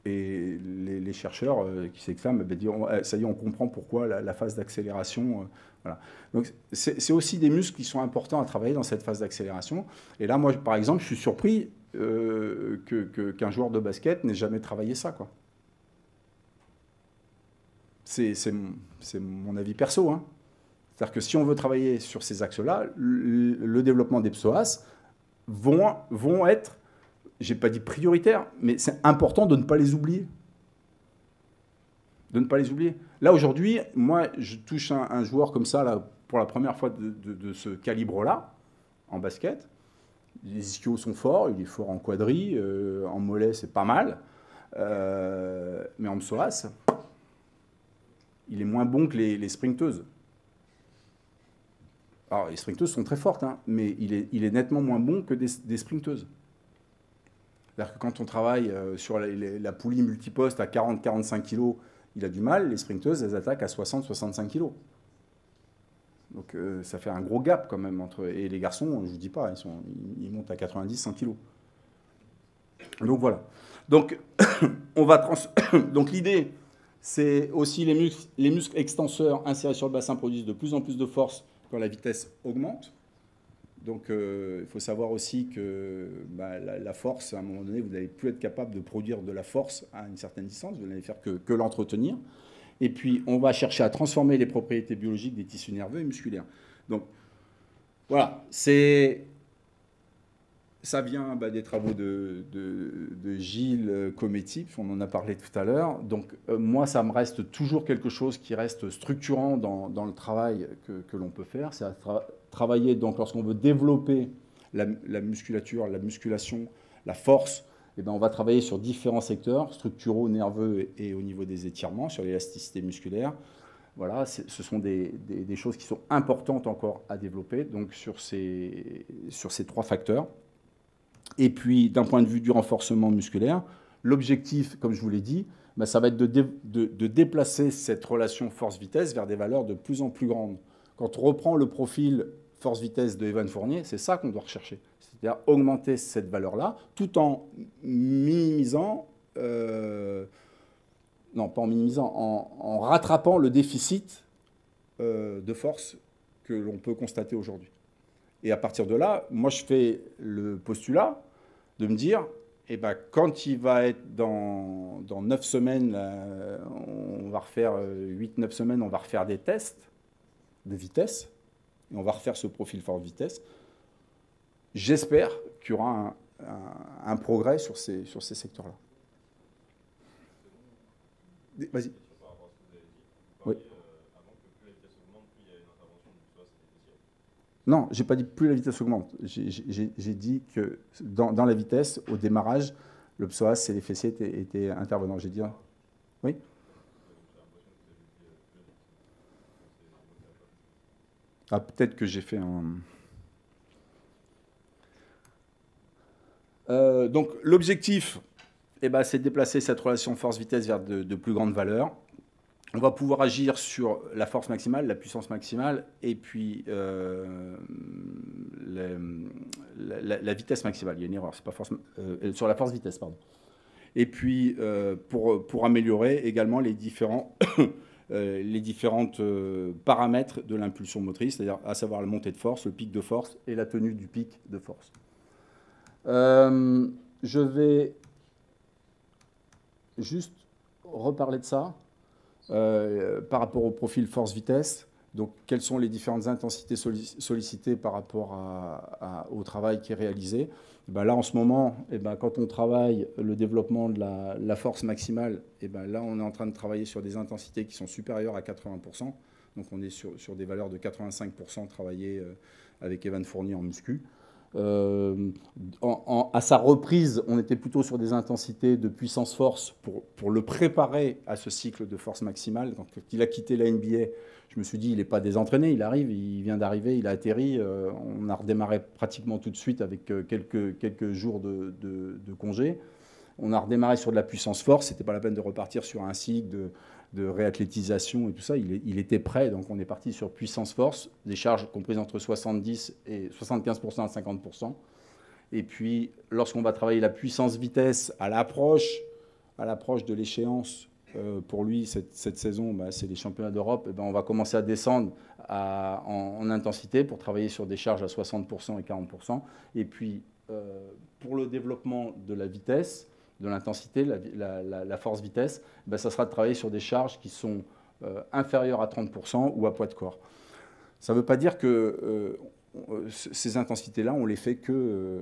Et les chercheurs qui s'exclament avaient dit ça y est, on comprend pourquoi la phase d'accélération. Voilà. Donc c'est aussi des muscles qui sont importants à travailler dans cette phase d'accélération. Et là, moi, par exemple, je suis surpris qu'un joueur de basket n'ait jamais travaillé ça, quoi. C'est mon avis perso, hein. C'est-à-dire que si on veut travailler sur ces axes-là, le développement des psoas vont être, j'ai pas dit prioritaire, mais c'est important de ne pas les oublier. De ne pas les oublier. Là, aujourd'hui, moi, je touche un joueur comme ça, là, pour la première fois de ce calibre-là, en basket. Les ischios sont forts, il est fort en quadri, en mollet, c'est pas mal. Mais en psoas, il est moins bon que les sprinteuses. Alors, les sprinteuses sont très fortes, hein, mais il est nettement moins bon que des sprinteuses. C'est-à-dire que quand on travaille sur la poulie multiposte à 40-45 kg, il a du mal. Les sprinteuses, elles attaquent à 60-65 kg. Donc, ça fait un gros gap quand même entre... Et les garçons, je ne vous dis pas, ils montent à 90-100 kg. Donc, voilà. Donc, Donc l'idée, c'est aussi les muscles extenseurs insérés sur le bassin produisent de plus en plus de force quand la vitesse augmente. Donc, il faut savoir aussi que la force, à un moment donné, vous n'allez plus être capable de produire de la force à une certaine distance, vous n'allez faire que l'entretenir. Et puis, on va chercher à transformer les propriétés biologiques des tissus nerveux et musculaires. Donc, voilà, ça vient des travaux de Gilles Cometti, on en a parlé tout à l'heure. Donc, moi, ça me reste toujours quelque chose qui reste structurant dans le travail que l'on peut faire. C'est travailler, donc, lorsqu'on veut développer la musculature, la musculation, la force, eh ben, on va travailler sur différents secteurs, structuraux, nerveux et au niveau des étirements, sur l'élasticité musculaire. Voilà, ce sont des choses qui sont importantes encore à développer, donc sur ces 3 facteurs. Et puis, d'un point de vue du renforcement musculaire, l'objectif, comme je vous l'ai dit, ben, ça va être de déplacer cette relation force-vitesse vers des valeurs de plus en plus grandes. Quand on reprend le profil force-vitesse de Evan Fournier, c'est ça qu'on doit rechercher. C'est-à-dire augmenter cette valeur-là, tout en minimisant, non pas en minimisant, en rattrapant le déficit de force que l'on peut constater aujourd'hui. Et à partir de là, moi je fais le postulat de me dire, eh ben, quand il va être dans 9 semaines, on va refaire 8-9 semaines, on va refaire des tests de vitesse, et on va refaire ce profil force vitesse. J'espère qu'il y aura un progrès sur ces secteurs-là. Vas-y. Oui. Non, je n'ai pas dit plus la vitesse augmente. J'ai dit que dans la vitesse, au démarrage, le psoas et les fessiers étaient intervenants. J'ai dit... Oui. Ah, peut-être que j'ai fait un... donc, l'objectif, eh ben, c'est de déplacer cette relation force-vitesse vers de plus grandes valeurs. On va pouvoir agir sur la force maximale, la puissance maximale, et puis la vitesse maximale. Il y a une erreur, c'est pas force, sur la force-vitesse, pardon. Et puis, pour améliorer également les différentes paramètres de l'impulsion motrice, c'est-à-dire à savoir la montée de force, le pic de force et la tenue du pic de force. Je vais juste reparler de ça. Par rapport au profil force-vitesse, donc quelles sont les différentes intensités sollicitées par rapport au travail qui est réalisé. Et ben là, en ce moment, et ben, quand on travaille le développement de la force maximale, et ben là, on est en train de travailler sur des intensités qui sont supérieures à 80%. Donc on est sur des valeurs de 85% travaillées avec Evan Fournier en muscu. À sa reprise, on était plutôt sur des intensités de puissance-force pour le préparer à ce cycle de force maximale. Quand il a quitté la NBA, je me suis dit, il n'est pas désentraîné, il arrive, il vient d'arriver, il a atterri. On a redémarré pratiquement tout de suite avec quelques jours de congé. On a redémarré sur de la puissance-force, c'était pas la peine de repartir sur un cycle de réathlétisation et tout ça, il était prêt, donc on est parti sur puissance-force, des charges comprises entre 70 et 75% à 50%. Et puis, lorsqu'on va travailler la puissance-vitesse à l'approche de l'échéance, pour lui, cette saison, bah, c'est les championnats d'Europe, et ben, on va commencer à descendre en intensité pour travailler sur des charges à 60% et 40%. Et puis, pour le développement de la vitesse, de l'intensité, la force vitesse, ben ça sera de travailler sur des charges qui sont inférieures à 30% ou à poids de corps. Ça ne veut pas dire que ces intensités-là, on les fait que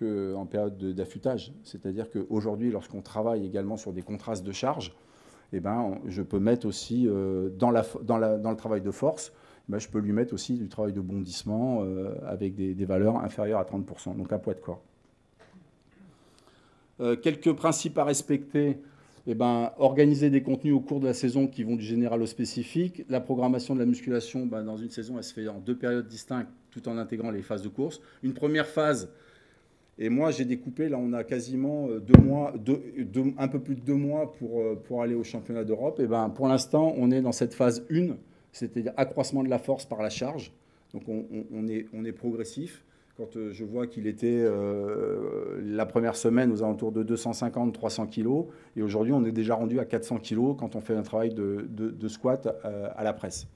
en période d'affûtage. C'est-à-dire qu'aujourd'hui, lorsqu'on travaille également sur des contrastes de charge, eh ben, je peux mettre aussi dans le travail de force, ben, je peux lui mettre aussi du travail de bondissement avec des valeurs inférieures à 30%, donc à poids de corps. Quelques principes à respecter. Eh ben, organiser des contenus au cours de la saison qui vont du général au spécifique. La programmation de la musculation, ben, dans une saison, elle se fait en 2 périodes distinctes, tout en intégrant les phases de course. Une première phase, et moi j'ai découpé, là on a quasiment 2 mois, un peu plus de 2 mois pour aller au championnat d'Europe. Et ben, pour l'instant, on est dans cette phase 1, c'est-à-dire accroissement de la force par la charge. Donc on est progressif. Quand je vois qu'il était la première semaine aux alentours de 250-300 kg, et aujourd'hui on est déjà rendu à 400 kg quand on fait un travail de squat à la presse.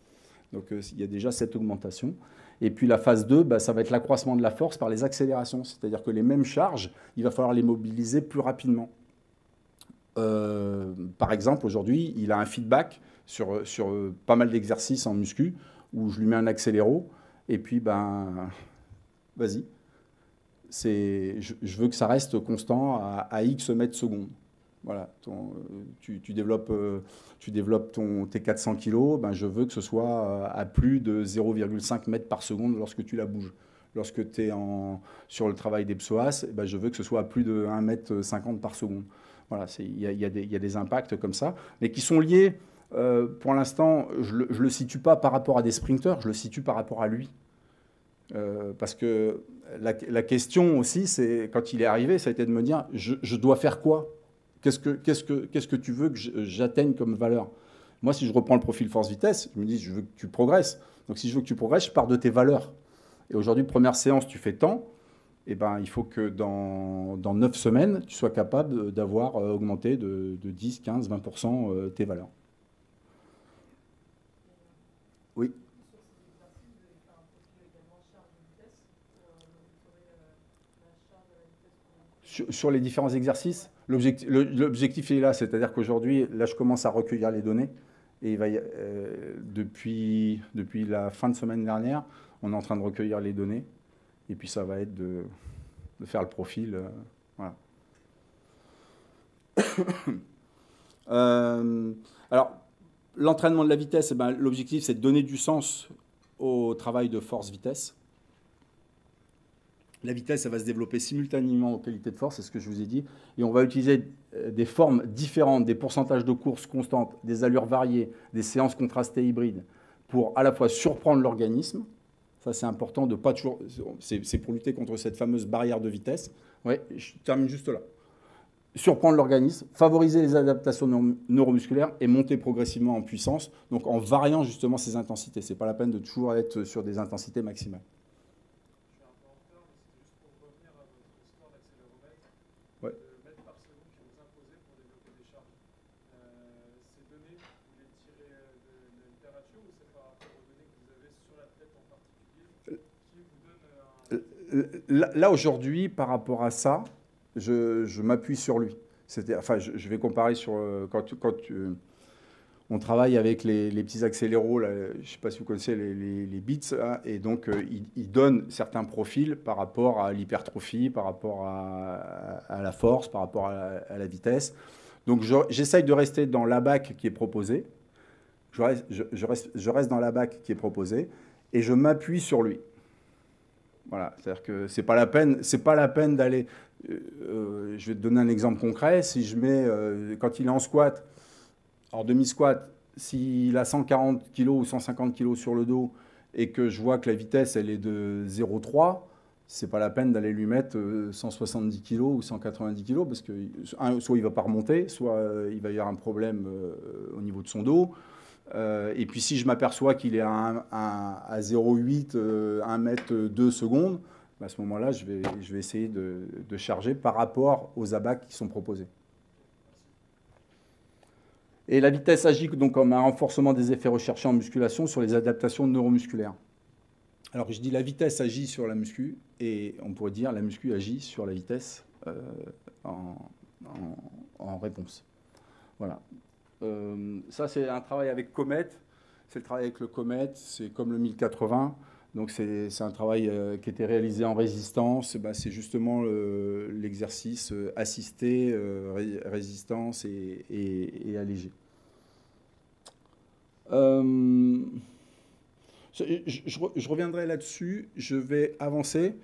Donc il y a déjà cette augmentation. Et puis la phase 2, bah, ça va être l'accroissement de la force par les accélérations, c'est-à-dire que les mêmes charges, il va falloir les mobiliser plus rapidement. Par exemple, aujourd'hui, il a un feedback sur pas mal d'exercices en muscu, où je lui mets un accéléro, et puis ben... Vas-y. Je veux que ça reste constant à X mètres secondes. Voilà. Tu développes tes 400 kg, ben je veux que ce soit à plus de 0,5 mètres par seconde lorsque tu la bouges. Lorsque tu es sur le travail des psoas, eh ben, je veux que ce soit à plus de 1,50 m par seconde. Voilà, il y a des impacts comme ça, mais qui sont liés, pour l'instant, je ne le situe pas par rapport à des sprinteurs, je le situe par rapport à lui. Parce que la question aussi, c'est quand il est arrivé, ça a été de me dire, je dois faire quoi? Qu'est-ce que tu veux que j'atteigne comme valeur? Moi, si je reprends le profil force-vitesse, je me dis, je veux que tu progresses. Donc, si je veux que tu progresses, je pars de tes valeurs. Et aujourd'hui, première séance, tu fais tant. Eh ben, il faut que dans 9 semaines, tu sois capable d'avoir augmenté de 10, 15, 20% tes valeurs. Oui. Sur les différents exercices, l'objectif est là, c'est-à-dire qu'aujourd'hui, là, je commence à recueillir les données. Et depuis la fin de semaine dernière, on est en train de recueillir les données. Et puis, ça va être de faire le profil. Voilà. Alors, l'entraînement de la vitesse, eh ben, l'objectif, c'est de donner du sens au travail de force-vitesse. La vitesse, ça va se développer simultanément aux qualités de force, c'est ce que je vous ai dit. Et on va utiliser des formes différentes, des pourcentages de course constantes, des allures variées, des séances contrastées hybrides, pour à la fois surprendre l'organisme. Ça, c'est important de pas toujours... C'est pour lutter contre cette fameuse barrière de vitesse. Ouais, je termine juste là. Surprendre l'organisme, favoriser les adaptations neuromusculaires et monter progressivement en puissance, donc en variant justement ces intensités. Ce n'est pas la peine de toujours être sur des intensités maximales. Là, aujourd'hui, par rapport à ça, je m'appuie sur lui. Enfin, je vais comparer sur... Quand on travaille avec les petits accéléros, là, je ne sais pas si vous connaissez les BITS, hein, et donc ils donnent certains profils par rapport à l'hypertrophie, par rapport à la force, par rapport à la vitesse. Donc j'essaye de rester dans l'ABAC qui est proposé. Je reste dans l'ABAC qui est proposé et je m'appuie sur lui. Voilà, c'est-à-dire que c'est pas la peine d'aller. Je vais te donner un exemple concret. Si je mets, quand il est en squat, en demi-squat, s'il a 140 kg ou 150 kg sur le dos et que je vois que la vitesse elle est de 0,3, c'est pas la peine d'aller lui mettre 170 kg ou 190 kg parce que soit il va pas remonter, soit il va y avoir un problème au niveau de son dos. Et puis si je m'aperçois qu'il est à 0,8, 1 mètre 2 secondes, à ce moment-là, je vais essayer de charger par rapport aux abacs qui sont proposés. Et la vitesse agit donc comme un renforcement des effets recherchés en musculation sur les adaptations neuromusculaires. Alors je dis la vitesse agit sur la muscu, et on pourrait dire la muscu agit sur la vitesse en réponse. Voilà. Ça, c'est un travail avec Comet. C'est le travail avec le Comet, c'est comme le 1080. Donc, c'est un travail qui a été réalisé en résistance. Ben, c'est justement l'exercice assisté, résistance et allégé. Je reviendrai là-dessus. Je vais avancer.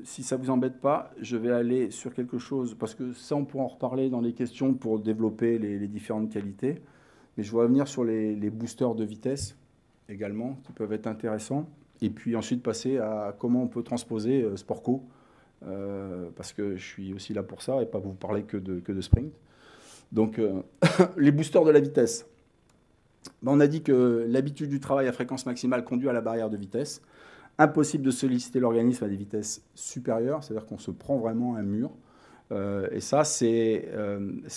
Si ça ne vous embête pas, je vais aller sur quelque chose, parce que ça, on pourra en reparler dans les questions pour développer les différentes qualités. Mais je vais revenir sur les boosters de vitesse également, qui peuvent être intéressants. Et puis ensuite passer à comment on peut transposer Sportco, parce que je suis aussi là pour ça et pas vous parler que de sprint. Donc, les boosters de la vitesse. Ben, on a dit que l'habitude du travail à fréquence maximale conduit à la barrière de vitesse. Impossible de solliciter l'organisme à des vitesses supérieures, c'est-à-dire qu'on se prend vraiment un mur. Et ça, c'est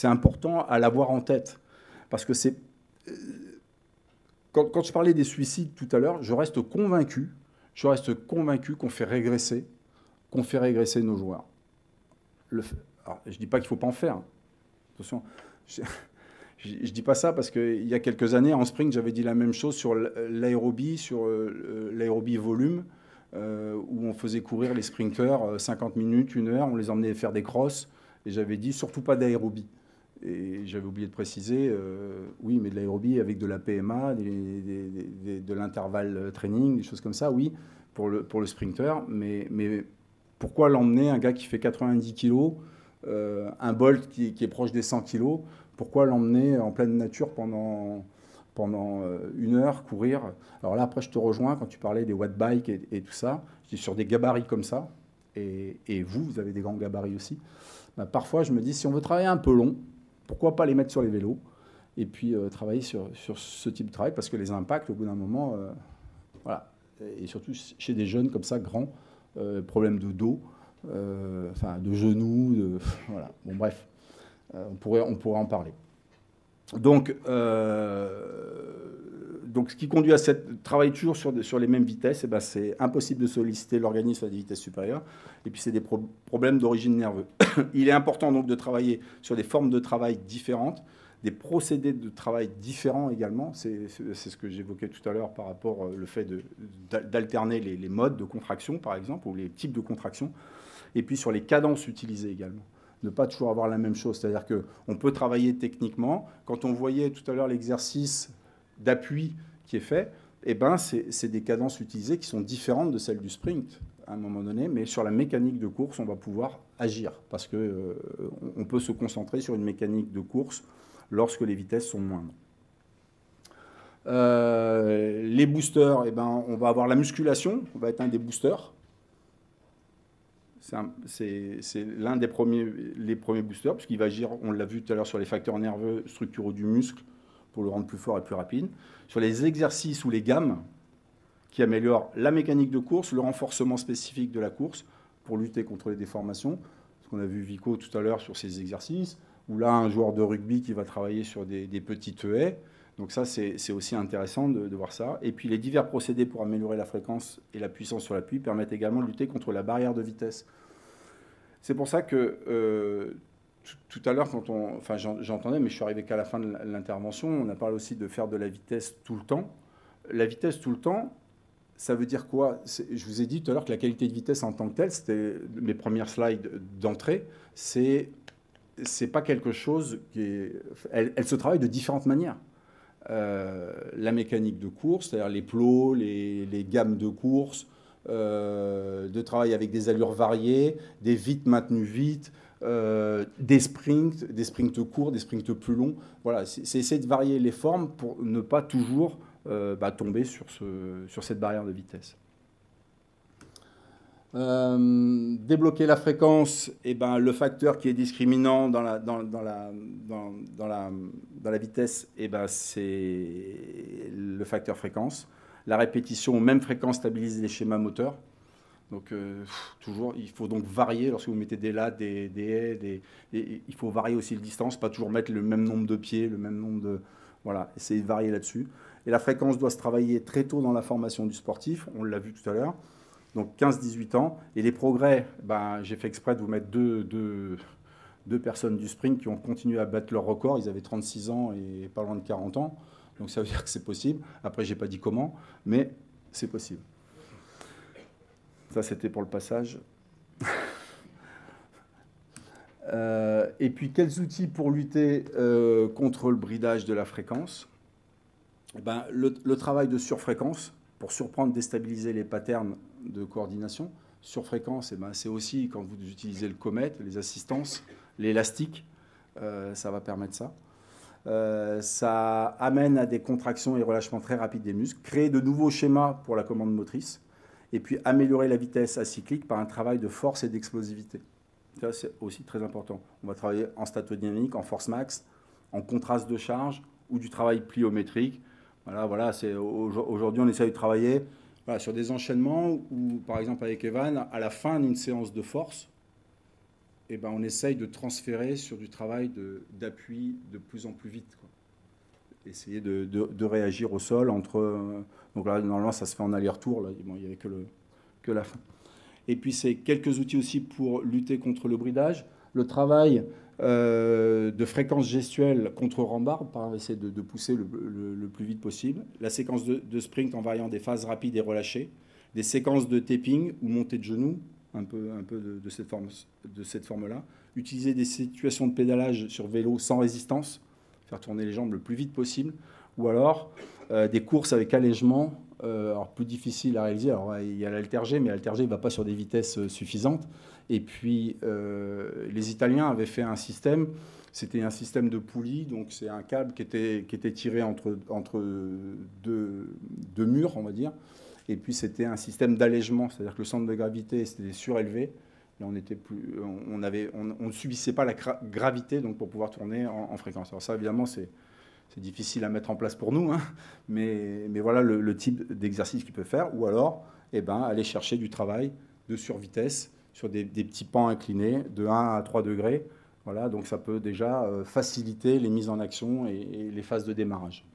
important à l'avoir en tête. Parce que c'est... Quand je parlais des suicides tout à l'heure, je reste convaincu qu'on fait régresser nos joueurs. Alors, je ne dis pas qu'il ne faut pas en faire. Attention, je ne dis pas ça parce qu'il y a quelques années, en sprint, j'avais dit la même chose sur l'aérobie, sur l'aérobie volume, où on faisait courir les sprinteurs 50 minutes, 1 heure, on les emmenait faire des crosses, et j'avais dit surtout pas d'aérobie. Et j'avais oublié de préciser, oui, mais de l'aérobie avec de la PMA, de l'intervalle training, des choses comme ça, oui, pour le sprinter, mais pourquoi l'emmener, un gars qui fait 90 kg, un Bolt qui est proche des 100 kg, pourquoi l'emmener en pleine nature pendant 1 heure, courir? Alors là, après, je te rejoins quand tu parlais des watt bike et tout ça. Je dis sur des gabarits comme ça, et vous avez des grands gabarits aussi. Ben, parfois, je me dis, si on veut travailler un peu long, pourquoi pas les mettre sur les vélos et puis travailler sur ce type de travail, parce que les impacts, au bout d'un moment, voilà. Et surtout chez des jeunes comme ça, grands, problèmes de dos, enfin de genoux, voilà. Bon, bref, on pourrait en parler. Donc, ce qui conduit à travailler toujours sur les mêmes vitesses, eh ben, c'est impossible de solliciter l'organisme à des vitesses supérieures. Et puis, c'est des problèmes d'origine nerveuse. Il est important donc de travailler sur des formes de travail différentes, des procédés de travail différents également. C'est ce que j'évoquais tout à l'heure par rapport au fait d'alterner les modes de contraction, par exemple, ou les types de contraction. Et puis, sur les cadences utilisées également. Ne pas toujours avoir la même chose. C'est-à-dire qu'on peut travailler techniquement. Quand on voyait tout à l'heure l'exercice d'appui qui est fait, eh ben c'est des cadences utilisées qui sont différentes de celles du sprint à un moment donné, mais sur la mécanique de course, on va pouvoir agir parce qu'on peut se concentrer sur une mécanique de course lorsque les vitesses sont moindres. Les boosters, eh ben, on va avoir la musculation, on va être un des boosters. C'est l'un des premiers boosters, puisqu'il va agir, on l'a vu tout à l'heure, sur les facteurs nerveux structuraux du muscle pour le rendre plus fort et plus rapide. Sur les exercices ou les gammes qui améliorent la mécanique de course, le renforcement spécifique de la course pour lutter contre les déformations. Ce qu'on a vu Vico tout à l'heure sur ces exercices, ou là un joueur de rugby qui va travailler sur des petites haies. Donc ça, c'est aussi intéressant de voir ça. Et puis les divers procédés pour améliorer la fréquence et la puissance sur l'appui permettent également de lutter contre la barrière de vitesse. C'est pour ça que tout à l'heure, enfin j'entendais, mais je suis arrivé qu'à la fin de l'intervention, on a parlé aussi de faire de la vitesse tout le temps. La vitesse tout le temps, ça veut dire quoi? Je vous ai dit tout à l'heure que la qualité de vitesse en tant que telle, c'était mes premières slides d'entrée, c'est pas quelque chose qui est... Elle se travaille de différentes manières. La mécanique de course, c'est-à-dire les plots, les gammes de course, de travail avec des allures variées, des vites maintenues vites, des sprints courts, des sprints plus longs. Voilà, c'est essayer de varier les formes pour ne pas toujours tomber sur cette barrière de vitesse. Débloquer la fréquence, eh ben, le facteur qui est discriminant dans la vitesse, eh ben, c'est le facteur fréquence. La répétition aux mêmes fréquences stabilise les schémas moteurs. Donc, toujours, il faut donc varier lorsque vous mettez des lattes, des haies, il faut varier aussi les distances, pas toujours mettre le même nombre de pieds, le même nombre de... Voilà, essayer de varier là-dessus. Et la fréquence doit se travailler très tôt dans la formation du sportif, on l'a vu tout à l'heure. Donc 15-18 ans. Et les progrès, j'ai fait exprès de vous mettre deux personnes du sprint qui ont continué à battre leur record. Ils avaient 36 ans et pas loin de 40 ans. Donc ça veut dire que c'est possible. Après, je n'ai pas dit comment, mais c'est possible. Ça, c'était pour le passage. Et puis, quels outils pour lutter contre le bridage de la fréquence? Le travail de surfréquence pour surprendre, déstabiliser les patterns de coordination. Surfréquence, c'est aussi quand vous utilisez le Comet, les assistances, l'élastique, ça va permettre ça. Ça amène à des contractions et relâchements très rapides des muscles, créer de nouveaux schémas pour la commande motrice, et puis améliorer la vitesse acyclique par un travail de force et d'explosivité. Ça, c'est aussi très important. On va travailler en statodynamique, en force max, en contraste de charge ou du travail pliométrique. Voilà, aujourd'hui, on essaie de travailler sur des enchaînements où, par exemple, avec Evan, à la fin d'une séance de force, on essaye de transférer sur du travail d'appui de plus en plus vite, quoi. Essayer de réagir au sol entre... donc là, normalement, ça se fait en aller-retour. Il n'y avait que la fin. Et puis, c'est quelques outils aussi pour lutter contre le bridage. Le travail de fréquence gestuelle contre rambarde, par essayer de pousser le plus vite possible. La séquence de sprint en variant des phases rapides et relâchées. Des séquences de tapping ou montée de genoux, un peu de cette forme-là. Utiliser des situations de pédalage sur vélo sans résistance, faire tourner les jambes le plus vite possible. Ou alors des courses avec allègement alors plus difficile à réaliser. Alors, il y a l'Alterg, mais l'Alterg ne va pas sur des vitesses suffisantes. Et puis, les Italiens avaient fait un système, c'était un système de poulies, donc c'est un câble qui était tiré entre deux murs, on va dire. Et puis, c'était un système d'allègement, c'est-à-dire que le centre de gravité était surélevé. Et on ne subissait pas la gravité donc, pour pouvoir tourner en fréquence. Alors ça, évidemment, c'est difficile à mettre en place pour nous, hein, mais voilà le type d'exercice qu'il peut faire. Ou alors, aller chercher du travail de survitesse sur des petits pans inclinés de 1 à 3 degrés. Voilà, donc ça peut déjà faciliter les mises en action et les phases de démarrage.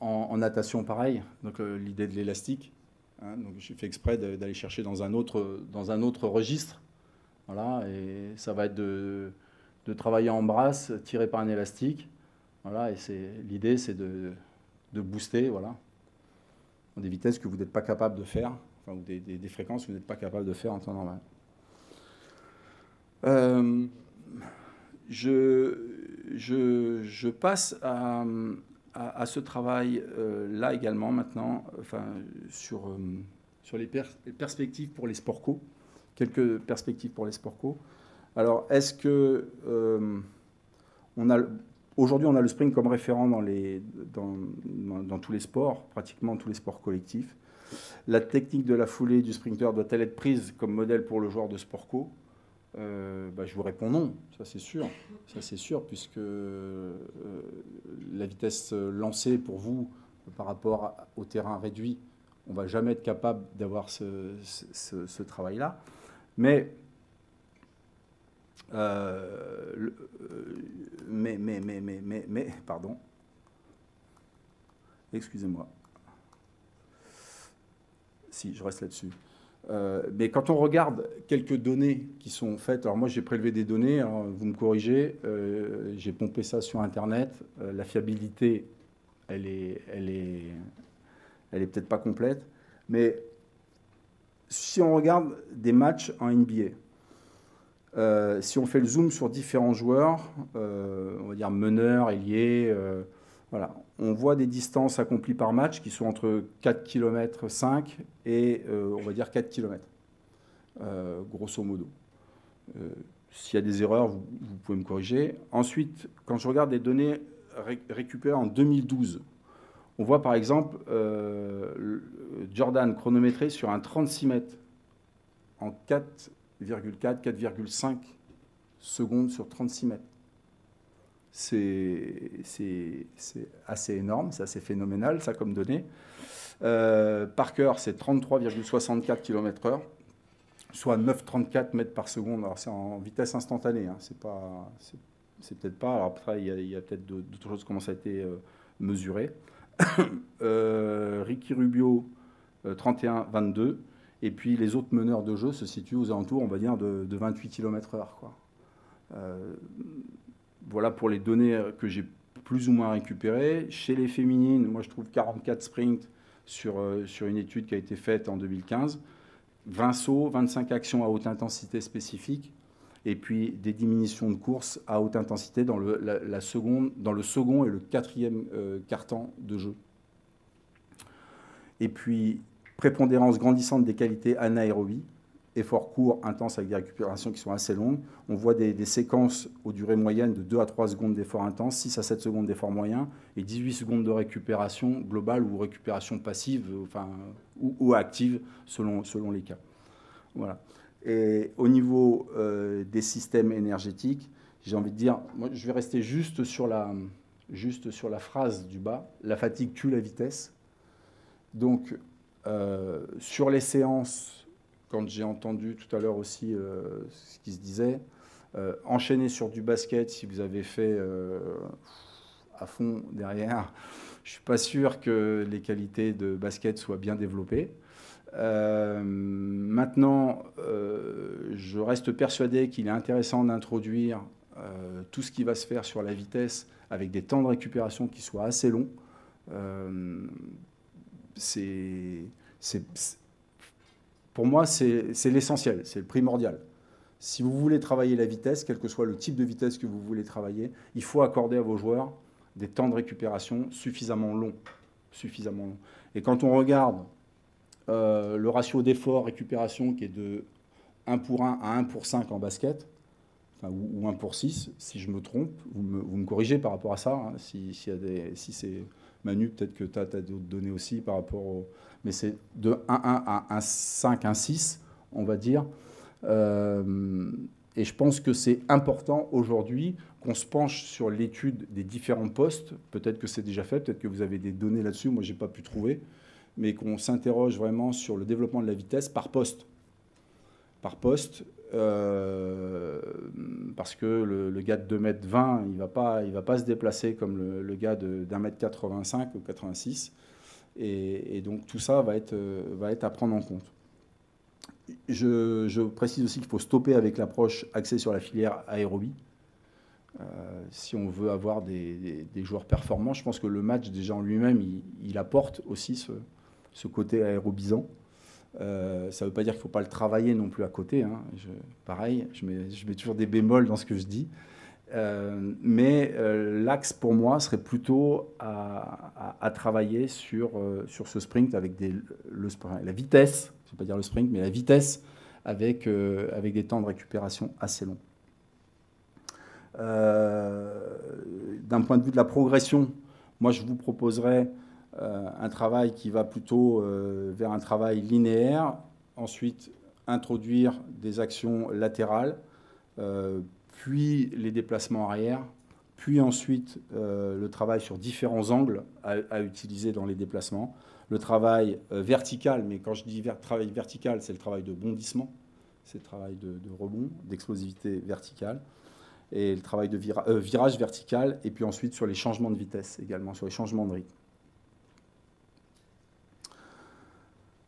En natation, pareil, donc l'idée de l'élastique. Hein, donc j'ai fait exprès d'aller chercher dans un autre registre. Voilà, et ça va être de travailler en brasse, tiré par un élastique. Voilà, et l'idée, c'est de booster, voilà, des vitesses que vous n'êtes pas capable de faire, enfin, ou des fréquences que vous n'êtes pas capable de faire en temps normal. Je passe à ce travail-là également maintenant, enfin, sur les perspectives pour les sport co. Quelques perspectives pour les sport co. Alors, est-ce que aujourd'hui, on a le sprint comme référent dans tous les sports, pratiquement tous les sports collectifs. La technique de la foulée du sprinter doit-elle être prise comme modèle pour le joueur de sport co? Je vous réponds non, ça c'est sûr, puisque la vitesse lancée pour vous par rapport au terrain réduit, on ne va jamais être capable d'avoir ce travail-là. Mais pardon, excusez-moi, si je reste là-dessus. Mais quand on regarde quelques données qui sont faites, alors moi j'ai prélevé des données, alors vous me corrigez, j'ai pompé ça sur Internet, la fiabilité, elle est peut-être pas complète, mais si on regarde des matchs en NBA, si on fait le zoom sur différents joueurs, on va dire meneurs, ailiers, voilà, on voit des distances accomplies par match qui sont entre 4 km 5 et on va dire 4 km, grosso modo. S'il y a des erreurs, vous pouvez me corriger. Ensuite, quand je regarde des données récupérées en 2012, on voit par exemple Jordan chronométré sur un 36 mètres en 4,4, 4,5 secondes sur 36 mètres. C'est assez énorme, c'est assez phénoménal, ça, comme données. Parker, c'est 33,64 km/h, soit 9,34 mètres par seconde. Alors, c'est en vitesse instantanée, hein. C'est peut-être pas. Alors, après, il y a peut-être d'autres choses, comment ça a été mesuré. Ricky Rubio, 31,22. Et puis, les autres meneurs de jeu se situent aux alentours, on va dire, de 28 km/h, quoi. Voilà pour les données que j'ai plus ou moins récupérées. Chez les féminines, moi je trouve 44 sprints sur une étude qui a été faite en 2015, 20 sauts, 25 actions à haute intensité spécifiques, et puis des diminutions de course à haute intensité dans le second et le quatrième quart-temps de jeu. Et puis, prépondérance grandissante des qualités anaérobies, efforts courts, intenses avec des récupérations qui sont assez longues. On voit des séquences aux durées moyennes de 2 à 3 secondes d'effort intense, 6 à 7 secondes d'effort moyen et 18 secondes de récupération globale ou récupération passive enfin, ou active selon les cas. Voilà. Et au niveau des systèmes énergétiques, j'ai envie de dire, moi, je vais rester juste sur la phrase du bas, la fatigue tue la vitesse. Donc, sur les séances, quand j'ai entendu tout à l'heure aussi ce qui se disait, enchaîner sur du basket, si vous avez fait à fond derrière, je ne suis pas sûr que les qualités de basket soient bien développées. Maintenant, je reste persuadé qu'il est intéressant d'introduire tout ce qui va se faire sur la vitesse avec des temps de récupération qui soient assez longs. Pour moi, c'est l'essentiel, c'est le primordial. Si vous voulez travailler la vitesse, quel que soit le type de vitesse que vous voulez travailler, il faut accorder à vos joueurs des temps de récupération suffisamment longs. Et quand on regarde le ratio d'effort-récupération qui est de 1 pour 1 à 1 pour 5 en basket, enfin, ou 1 pour 6, si je me trompe, vous me corrigez par rapport à ça, hein, si c'est Manu, peut-être que tu as d'autres données aussi par rapport au... Mais c'est de 1,1 à 1,5, 1,6, on va dire. Et je pense que c'est important aujourd'hui qu'on se penche sur l'étude des différents postes. Peut-être que c'est déjà fait, peut-être que vous avez des données là-dessus, moi je n'ai pas pu trouver, mais qu'on s'interroge vraiment sur le développement de la vitesse par poste. Par poste, parce que le gars de 2,20 m, il va pas se déplacer comme le gars d'1,85 m ou 86. Et donc tout ça va être à prendre en compte. Je précise aussi qu'il faut stopper avec l'approche axée sur la filière aérobie. Si on veut avoir des joueurs performants, je pense que le match déjà en lui-même, il apporte aussi ce côté aérobisant. Ça ne veut pas dire qu'il ne faut pas le travailler non plus à côté. Hein. Pareil, je mets toujours des bémols dans ce que je dis. Mais l'axe pour moi serait plutôt à travailler sur ce sprint avec la vitesse, je ne vais pas dire le sprint, mais la vitesse avec des temps de récupération assez longs. D'un point de vue de la progression, moi je vous proposerais un travail qui va plutôt vers un travail linéaire, ensuite introduire des actions latérales, puis les déplacements arrière, puis ensuite le travail sur différents angles à utiliser dans les déplacements, le travail vertical, mais quand je dis travail vertical, c'est le travail de bondissement, c'est le travail de rebond, d'explosivité verticale, et le travail de virage vertical, et puis ensuite sur les changements de vitesse également, sur les changements de rythme.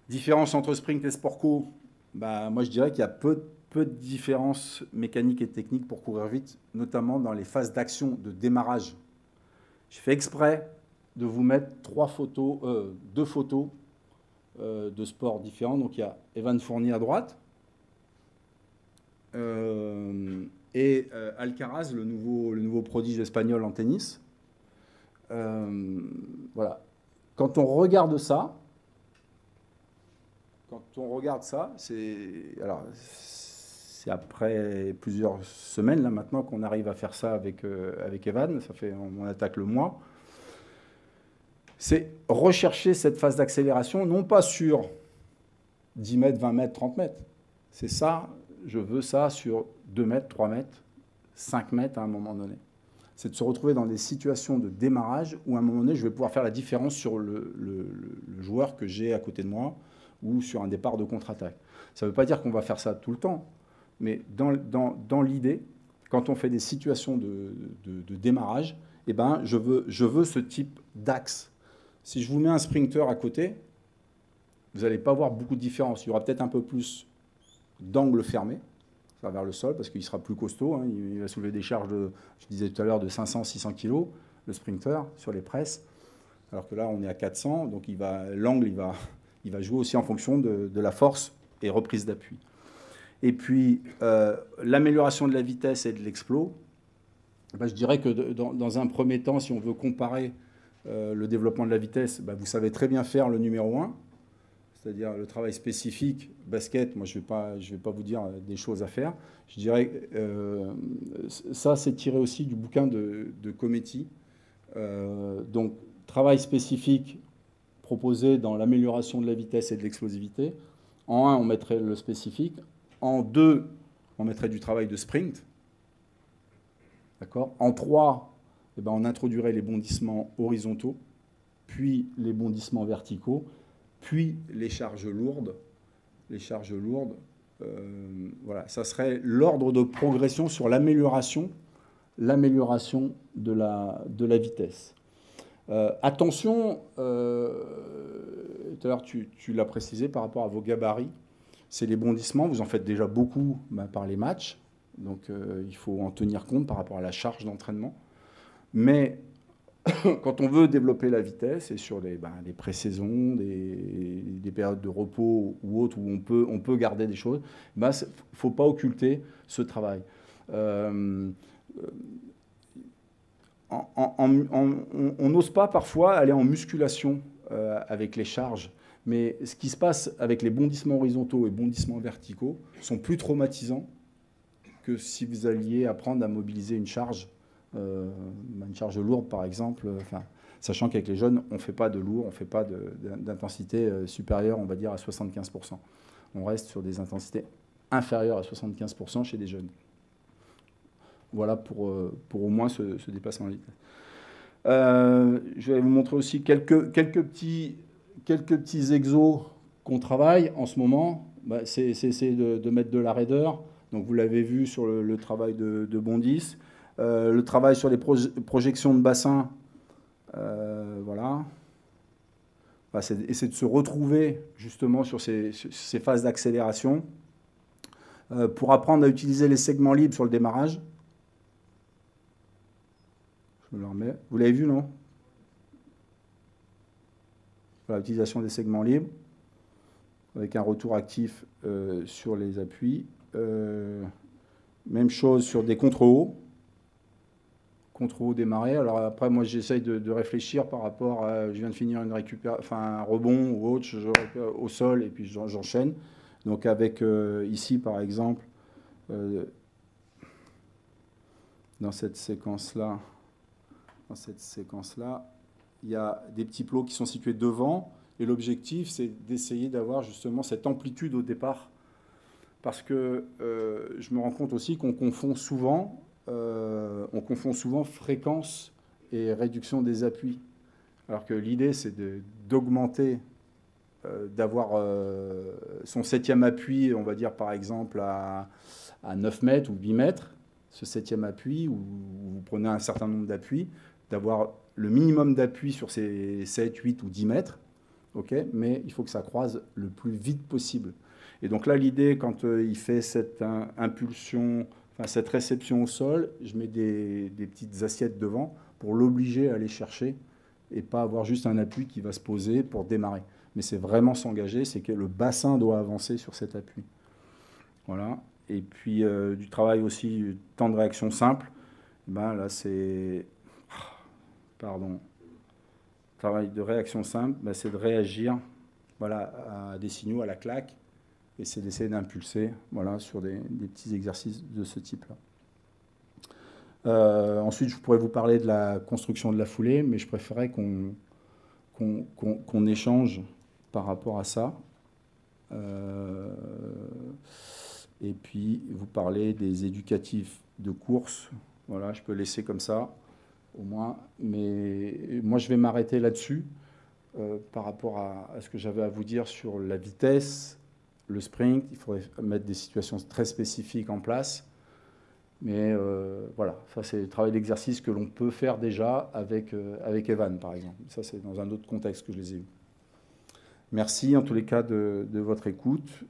Différence entre sprint et sport co, moi je dirais qu'il y a peu de différences mécaniques et techniques pour courir vite, notamment dans les phases d'action de démarrage. J'ai fait exprès de vous mettre deux photos de sports différents. Donc il y a Evan Fournier à droite et Alcaraz, le nouveau prodige espagnol en tennis. Voilà. Quand on regarde ça, c'est après plusieurs semaines là maintenant qu'on arrive à faire ça avec Evan. On attaque le mois. C'est rechercher cette phase d'accélération, non pas sur 10 mètres, 20 mètres, 30 mètres. C'est ça, je veux ça sur 2 mètres, 3 mètres, 5 mètres à un moment donné. C'est de se retrouver dans des situations de démarrage où à un moment donné, je vais pouvoir faire la différence sur le joueur que j'ai à côté de moi ou sur un départ de contre-attaque. Ça ne veut pas dire qu'on va faire ça tout le temps, mais dans l'idée, quand on fait des situations de démarrage, eh ben, je veux ce type d'axe. Si je vous mets un sprinter à côté, vous n'allez pas voir beaucoup de différence. Il y aura peut-être un peu plus d'angle fermé, ça va vers le sol, parce qu'il sera plus costaud. Hein. Il va soulever des charges, je disais tout à l'heure, de 500-600 kg, le sprinter, sur les presses. Alors que là, on est à 400, donc l'angle, il va jouer aussi en fonction de la force et reprise d'appui. Et puis, l'amélioration de la vitesse et de l'explos, je dirais que dans un premier temps, si on veut comparer le développement de la vitesse, vous savez très bien faire le numéro 1, c'est-à-dire le travail spécifique, basket. Moi, je vais pas vous dire des choses à faire. Je dirais ça, c'est tiré aussi du bouquin de Cometti. Donc, travail spécifique proposé dans l'amélioration de la vitesse et de l'explosivité. En 1, on mettrait le spécifique. En 2, on mettrait du travail de sprint. D'accord ? En 3, on introduirait les bondissements horizontaux, puis les bondissements verticaux, puis les charges lourdes. Voilà, ça serait l'ordre de progression sur l'amélioration de la vitesse. Attention, tout à l'heure tu l'as précisé par rapport à vos gabarits, c'est les bondissements, vous en faites déjà beaucoup par les matchs, donc il faut en tenir compte par rapport à la charge d'entraînement. Mais quand on veut développer la vitesse, et sur les pré-saisons, des périodes de repos ou autres où on peut garder des choses, il ne faut pas occulter ce travail. on n'ose pas parfois aller en musculation avec les charges. Mais ce qui se passe avec les bondissements horizontaux et bondissements verticaux sont plus traumatisants que si vous alliez apprendre à mobiliser une charge lourde, par exemple. Sachant qu'avec les jeunes, on ne fait pas de lourd, on ne fait pas d'intensité supérieure, on va dire, à 75%. On reste sur des intensités inférieures à 75% chez des jeunes. Voilà pour au moins ce dépassement de vitesse. Je vais vous montrer aussi quelques petits exos qu'on travaille en ce moment. C'est de mettre de la raideur. Donc vous l'avez vu sur le travail de Bondis. Le travail sur les projections de bassin. Voilà. C'est de se retrouver justement sur ces phases d'accélération pour apprendre à utiliser les segments libres sur le démarrage. Je me le remets. Vous l'avez vu, non? Voilà, l'utilisation des segments libres avec un retour actif sur les appuis. Même chose sur des contre-hauts. Contre-haut démarré. Alors après, moi, j'essaye de réfléchir par rapport à... Je viens de finir un rebond ou autre au sol et puis j'enchaîne. Donc avec ici, par exemple, dans cette séquence-là, il y a des petits plots qui sont situés devant. Et l'objectif, c'est d'essayer d'avoir justement cette amplitude au départ. Parce que je me rends compte aussi qu'on confond souvent fréquence et réduction des appuis. Alors que l'idée, c'est d'augmenter, d'avoir son 7e appui, on va dire par exemple à 9 mètres ou 8 mètres, ce 7e appui, où vous prenez un certain nombre d'appuis, d'avoir le minimum d'appui sur ces 7, 8 ou 10 mètres, okay, mais il faut que ça croise le plus vite possible. Et donc là, l'idée, quand il fait cette impulsion, cette réception au sol, je mets des petites assiettes devant pour l'obliger à aller chercher et pas avoir juste un appui qui va se poser pour démarrer. Mais c'est vraiment s'engager, c'est que le bassin doit avancer sur cet appui. Voilà. Et puis du travail aussi, temps de réaction simple. Là, c'est... Pardon. Travail de réaction simple, c'est de réagir à des signaux, à la claque. Et c'est d'essayer d'impulser sur des petits exercices de ce type-là. Ensuite, je pourrais vous parler de la construction de la foulée, mais je préférais qu'on échange par rapport à ça. Et puis, vous parler des éducatifs de course. Voilà, je peux laisser comme ça, au moins. Mais moi, je vais m'arrêter là-dessus par rapport à ce que j'avais à vous dire sur la vitesse, le sprint. Il faudrait mettre des situations très spécifiques en place. Mais voilà, ça c'est le travail d'exercice que l'on peut faire déjà avec Evan, par exemple. Ça, c'est dans un autre contexte que je les ai eus. Merci en tous les cas de votre écoute.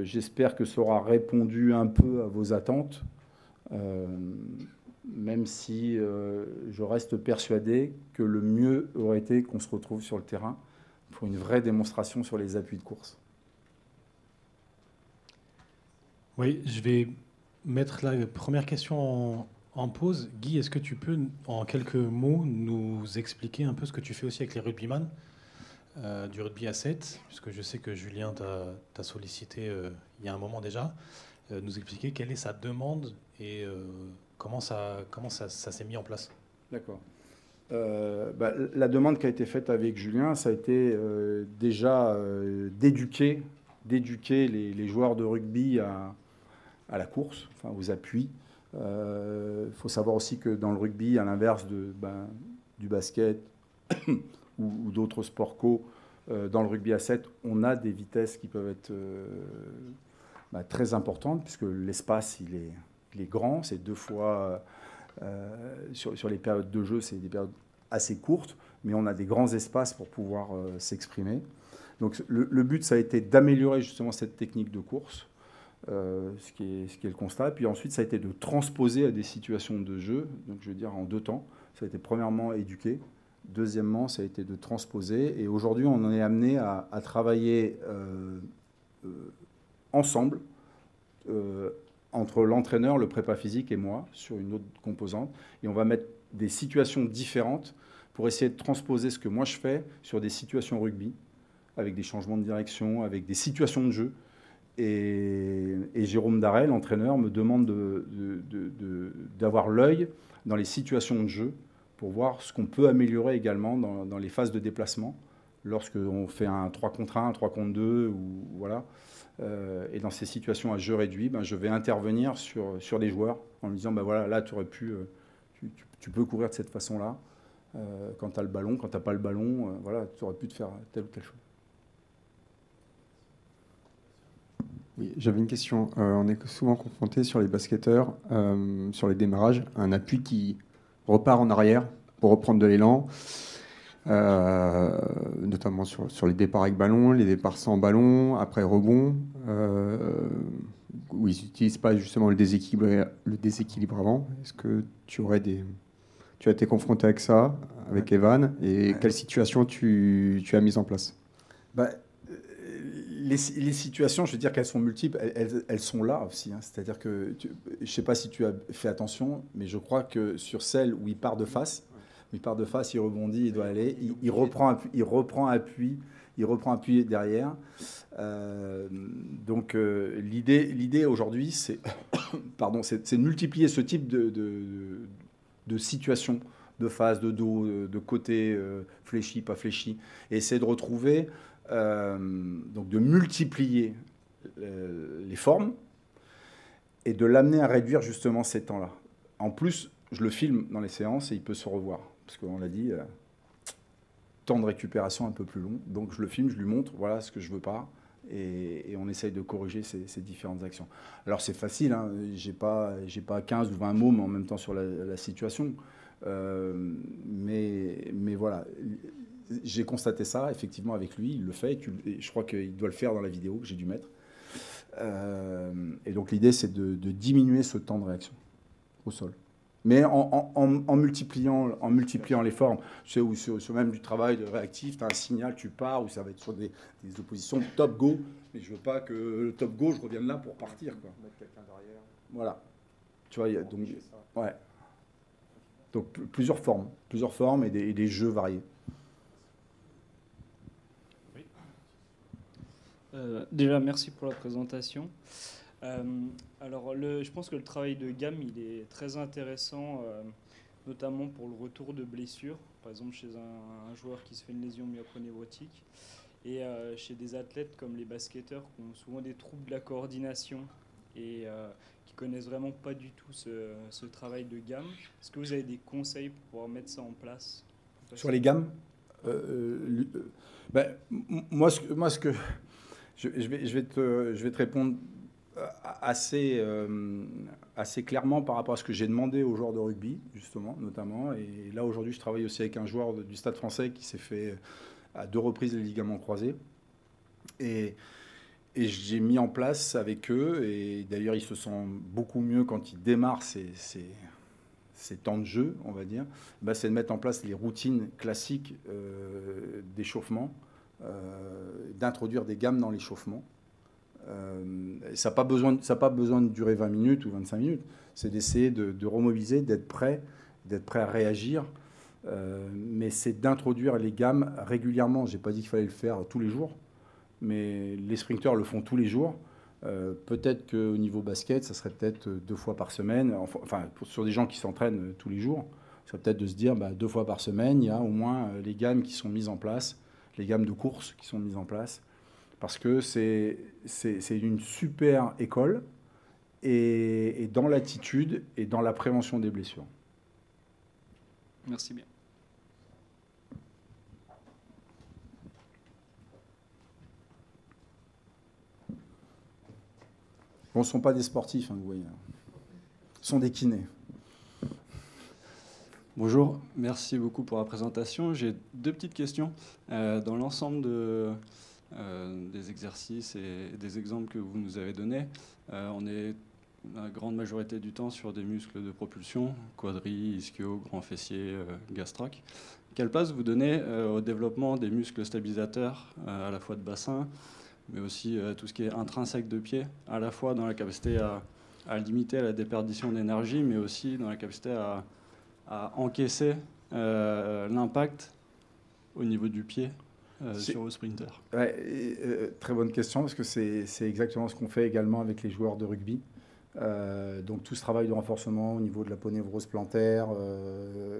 J'espère que ça aura répondu un peu à vos attentes, même si je reste persuadé que le mieux aurait été qu'on se retrouve sur le terrain pour une vraie démonstration sur les appuis de course. Oui, je vais mettre la première question en pause. Guy, est-ce que tu peux, en quelques mots, nous expliquer un peu ce que tu fais aussi avec les rugbyman du rugby à 7, puisque je sais que Julien t'a sollicité il y a un moment déjà, nous expliquer quelle est sa demande et comment ça s'est mis en place. D'accord. La demande qui a été faite avec Julien, ça a été déjà d'éduquer les joueurs de rugby à la course, enfin aux appuis. Faut savoir aussi que dans le rugby, à l'inverse du basket ou d'autres sports co, dans le rugby à 7, on a des vitesses qui peuvent être très importantes, puisque l'espace il est grand, c'est 2 fois sur les périodes de jeu, c'est des périodes assez courtes, mais on a des grands espaces pour pouvoir s'exprimer. Donc le but, ça a été d'améliorer justement cette technique de course, ce qui est le constat. Puis ensuite, ça a été de transposer à des situations de jeu, donc je veux dire en 2 temps. Ça a été premièrement éduquer, deuxièmement, ça a été de transposer. Et aujourd'hui, on en est amené à travailler ensemble entre l'entraîneur, le prépa physique et moi, sur une autre composante. Et on va mettre des situations différentes pour essayer de transposer ce que moi je fais sur des situations rugby, avec des changements de direction, avec des situations de jeu. Et Jérôme Darel, l'entraîneur, me demande d'avoir l'œil dans les situations de jeu pour voir ce qu'on peut améliorer également dans les phases de déplacement, lorsqu'on fait un 3 contre 1, un 3 contre 2, ou, voilà. Et dans ces situations à jeu réduit, je vais intervenir sur les joueurs en lui disant, voilà, là, tu peux courir de cette façon-là. Quand tu as le ballon, quand tu n'as pas le ballon, voilà, tu aurais pu te faire telle ou telle chose. Oui, j'avais une question. On est souvent confronté sur les basketteurs, sur les démarrages, à un appui qui repart en arrière pour reprendre de l'élan, notamment sur les départs avec ballon, les départs sans ballon, après rebond, où ils n'utilisent pas justement le déséquilibre avant. Est-ce que tu as été confronté avec ça, avec Evan, et quelle situation tu as mise en place? Les situations, je veux dire qu'elles sont multiples, elles sont là aussi. C'est-à-dire que, je ne sais pas si tu as fait attention, mais je crois que sur celle où il part de face, il rebondit, il doit aller, il reprend appui derrière. Donc l'idée aujourd'hui, c'est de multiplier ce type de situation, de face, de dos, de côté, fléchi, pas fléchi, et essayer de retrouver... donc de multiplier les formes et de l'amener à réduire justement ces temps-là. En plus, je le filme dans les séances et il peut se revoir. Parce qu'on l'a dit, temps de récupération un peu plus long. Donc je le filme, je lui montre, voilà ce que je veux pas. Et on essaye de corriger ces différentes actions. Alors c'est facile, hein, j'ai pas 15 ou 20 mômes en même temps sur la situation. Mais voilà... J'ai constaté ça, effectivement, avec lui. Il le fait. Et je crois qu'il doit le faire dans la vidéo que j'ai dû mettre. Et donc, l'idée, c'est de diminuer ce temps de réaction au sol. Mais en multipliant les formes. Tu sais, ou sur même du travail de réactif, tu as un signal, tu pars, ou ça va être sur des oppositions top go. Mais je veux pas que le top go, je revienne là pour partir, quoi. Mettre quelqu'un derrière. Voilà. Tu vois, donc... Ouais. Donc, plusieurs formes et des jeux variés. Déjà, merci pour la présentation. Alors, je pense que le travail de gamme, il est très intéressant, notamment pour le retour de blessures. Par exemple, chez un joueur qui se fait une lésion myopo-névrotique. Et chez des athlètes comme les basketteurs qui ont souvent des troubles de la coordination et qui connaissent vraiment pas du tout ce travail de gamme. Est-ce que vous avez des conseils pour pouvoir mettre ça en place? Sur les gammes moi, ce que... Je vais te répondre assez clairement par rapport à ce que j'ai demandé aux joueurs de rugby, justement, notamment. Et là, aujourd'hui, je travaille aussi avec un joueur du Stade Français qui s'est fait à 2 reprises les ligaments croisés. Et j'ai mis en place avec eux, et d'ailleurs, ils se sentent beaucoup mieux quand ils démarrent ces temps de jeu, on va dire, c'est de mettre en place les routines classiques d'échauffement. D'introduire des gammes dans l'échauffement. Ça n'a pas besoin de durer 20 minutes ou 25 minutes. C'est d'essayer de remobiliser, d'être prêt à réagir. Mais c'est d'introduire les gammes régulièrement. Je n'ai pas dit qu'il fallait le faire tous les jours, mais les sprinteurs le font tous les jours. Peut-être qu'au niveau basket, ça serait peut-être 2 fois par semaine. Enfin, sur des gens qui s'entraînent tous les jours, ça serait peut-être de se dire 2 fois par semaine, il y a au moins les gammes qui sont mises en place, les gammes de course qui sont mises en place, parce que c'est une super école et dans l'attitude et dans la prévention des blessures. Merci bien. Bon, ce ne sont pas des sportifs, hein, vous voyez. Ce sont des kinés. Bonjour, merci beaucoup pour la présentation. J'ai 2 petites questions. Dans l'ensemble des exercices et des exemples que vous nous avez donnés, on est la grande majorité du temps sur des muscles de propulsion, quadri, ischio, grand fessier, gastroc. Quelle place vous donnez au développement des muscles stabilisateurs, à la fois de bassin, mais aussi tout ce qui est intrinsèque de pied, à la fois dans la capacité limiter la déperdition d'énergie, mais aussi dans la capacité à encaisser l'impact au niveau du pied sur le sprinter. Ouais, très bonne question, parce que c'est exactement ce qu'on fait également avec les joueurs de rugby. Donc tout ce travail de renforcement au niveau de la ponévrose plantaire,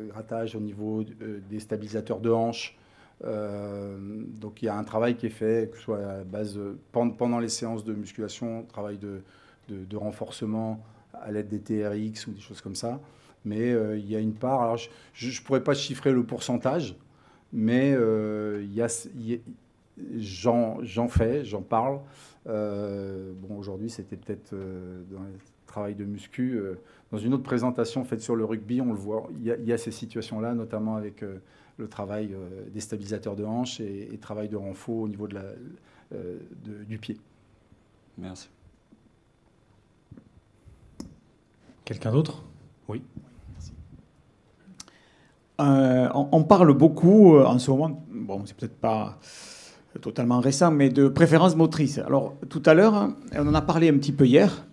grattage au niveau des stabilisateurs de hanches. Donc il y a un travail qui est fait, que ce soit à la base pendant les séances de musculation, travail de renforcement à l'aide des TRX ou des choses comme ça. Mais il y a une part, alors je ne pourrais pas chiffrer le pourcentage, mais j'en fais, j'en parle. Bon, aujourd'hui, c'était peut-être dans le travail de muscu. Dans une autre présentation faite sur le rugby, on le voit, il y a ces situations-là, notamment avec le travail des stabilisateurs de hanches et travail de renfort au niveau du pied. Merci. Quelqu'un d'autre? Oui. On parle beaucoup en ce moment, bon, c'est peut-être pas totalement récent, mais de préférence motrice. Alors, tout à l'heure, on en a parlé un petit peu hier.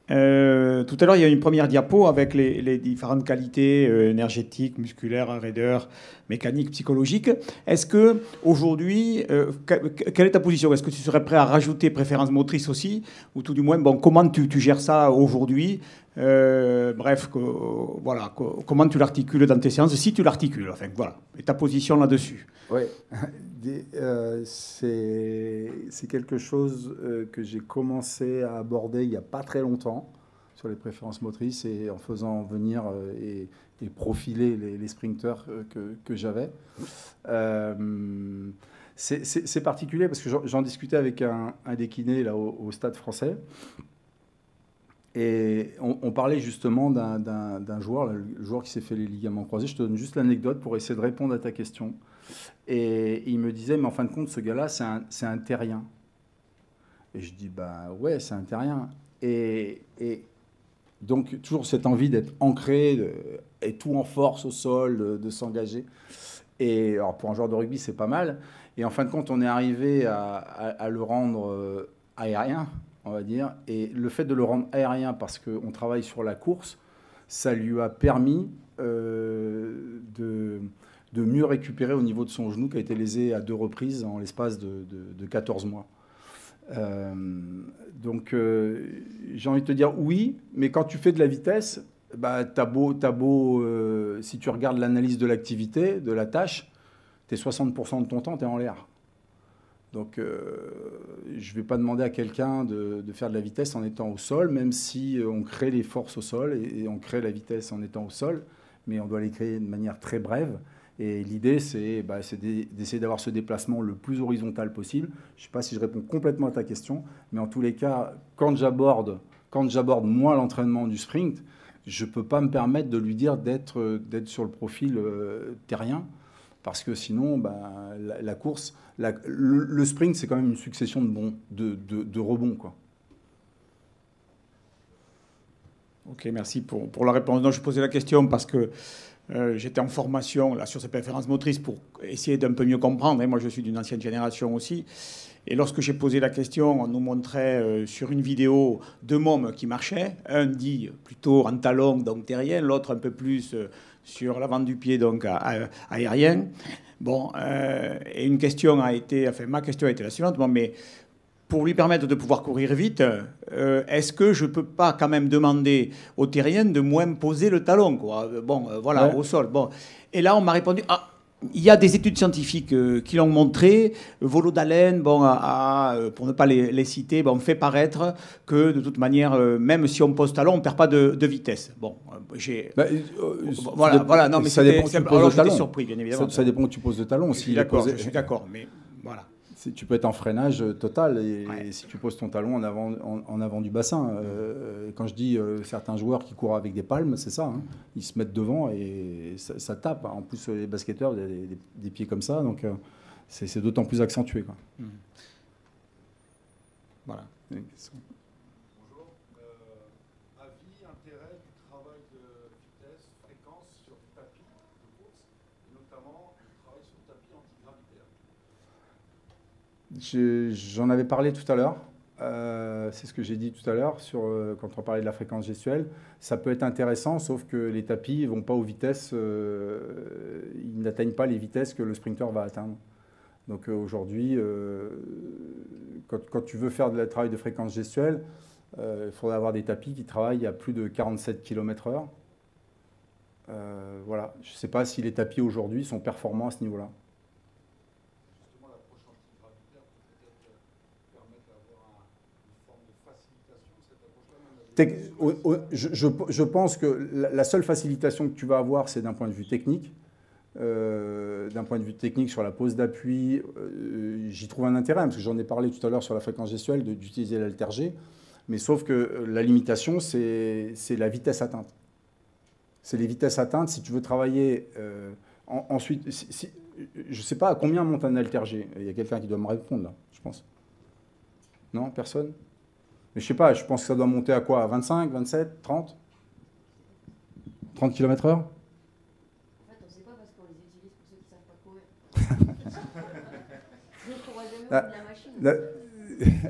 Tout à l'heure, il y a une première diapo avec les différentes qualités énergétiques, musculaires, raideur, mécaniques, psychologiques. Est-ce que aujourd'hui, quelle est ta position? Est-ce que tu serais prêt à rajouter préférence motrice aussi, ou tout du moins, bon, comment tu gères ça aujourd'hui? Bref, voilà, comment tu l'articules dans tes séances, si tu l'articules, enfin, voilà, et ta position là-dessus. Oui, c'est quelque chose que j'ai commencé à aborder il n'y a pas très longtemps sur les préférences motrices et en faisant venir et profiler les sprinters que j'avais. C'est particulier parce que j'en discutais avec un des kinés là, au Stade Français. Et on parlait justement d'un joueur, le joueur qui s'est fait les ligaments croisés. Je te donne juste l'anecdote pour essayer de répondre à ta question. Et il me disait, mais en fin de compte, ce gars-là, c'est un terrien. Et je dis, bah ouais, c'est un terrien. Et donc, toujours cette envie d'être ancré, et tout en force au sol, de s'engager. Et alors, pour un joueur de rugby, c'est pas mal. Et en fin de compte, on est arrivé à le rendre aérien, on va dire. Et le fait de le rendre aérien, parce qu'on travaille sur la course, ça lui a permis de mieux récupérer au niveau de son genou qui a été lésé à 2 reprises en l'espace de 14 mois. Donc, j'ai envie de te dire oui, mais quand tu fais de la vitesse, bah, t'as beau si tu regardes l'analyse de l'activité, de la tâche, 60% de ton temps, tu es en l'air. Donc, je ne vais pas demander à quelqu'un de faire de la vitesse en étant au sol, même si on crée les forces au sol et on crée la vitesse en étant au sol, mais on doit les créer de manière très brève. Et l'idée, c'est d'essayer d'avoir ce déplacement le plus horizontal possible. Je ne sais pas si je réponds complètement à ta question, mais en tous les cas, quand j'aborde moi l'entraînement du sprint, je ne peux pas me permettre de lui dire d'être sur le profil terrien, parce que sinon, la course, le sprint, c'est quand même une succession de rebonds, quoi. Ok, merci pour la réponse. Non, je posais la question parce que j'étais en formation là, sur ces préférences motrices pour essayer d'un peu mieux comprendre. Et moi, je suis d'une ancienne génération aussi. Et lorsque j'ai posé la question, on nous montrait sur une vidéo 2 mômes qui marchaient. Un dit plutôt en talon, donc terrien, l'autre un peu plus sur l'avant du pied, donc aérien. Bon, et une question a été, enfin ma question a été la suivante, bon, mais pour lui permettre de pouvoir courir vite, est-ce que je ne peux pas quand même demander au terrien de moins poser le talon, quoi. Bon, voilà, ouais. Au sol. Bon. Et là, on m'a répondu, il y a des études scientifiques qui l'ont montré. Volodalen, bon, pour ne pas les citer, bon, fait paraître que de toute manière, même si on pose talon, on ne perd pas de vitesse. Bon, voilà, non, mais ça dépend où tu poses le talon. J'étais surpris, bien évidemment. Ça dépend où tu poses le talon. Je suis d'accord, mais voilà. Tu peux être en freinage total et si tu poses ton talon en avant du bassin. Quand je dis certains joueurs qui courent avec des palmes, c'est ça. Hein. Ils se mettent devant et ça tape. En plus, les basketteurs, des pieds comme ça, donc c'est d'autant plus accentué, quoi. Voilà. Bonjour. Avis, intérêt du travail de vitesse, fréquence sur du tapis de course, et notamment du travail sur le tapis antigravitaire. J'en avais parlé tout à l'heure. C'est ce que j'ai dit tout à l'heure quand on parlait de la fréquence gestuelle. Ça peut être intéressant, sauf que les tapis ne vont pas aux vitesses, ils n'atteignent pas les vitesses que le sprinter va atteindre. Donc aujourd'hui, quand tu veux faire de travail de fréquence gestuelle, il faudrait avoir des tapis qui travaillent à plus de 47 km/h. Voilà. Je ne sais pas si les tapis aujourd'hui sont performants à ce niveau-là. Justement, l'approche antigravitaire peut peut-être permettre d'avoir une forme de facilitation de cette approche-là. Je pense que la seule facilitation que tu vas avoir, c'est d'un point de vue technique. D'un point de vue technique sur la pose d'appui, j'y trouve un intérêt, parce que j'en ai parlé tout à l'heure sur la fréquence gestuelle, d'utiliser l'haltère-G. Mais sauf que la limitation, c'est la vitesse atteinte. C'est les vitesses atteintes. Si tu veux travailler ensuite, je ne sais pas à combien monte un haltère-G. Il y a quelqu'un qui doit me répondre là, je pense. Non, personne? Mais je ne sais pas, je pense que ça doit monter à quoi? À 25, 27, 30? 30 km/h? En fait, on ne sait pas parce qu'on les utilise pour ceux qui ne savent pas courir. Donc, on voit jamais au bout de la machine.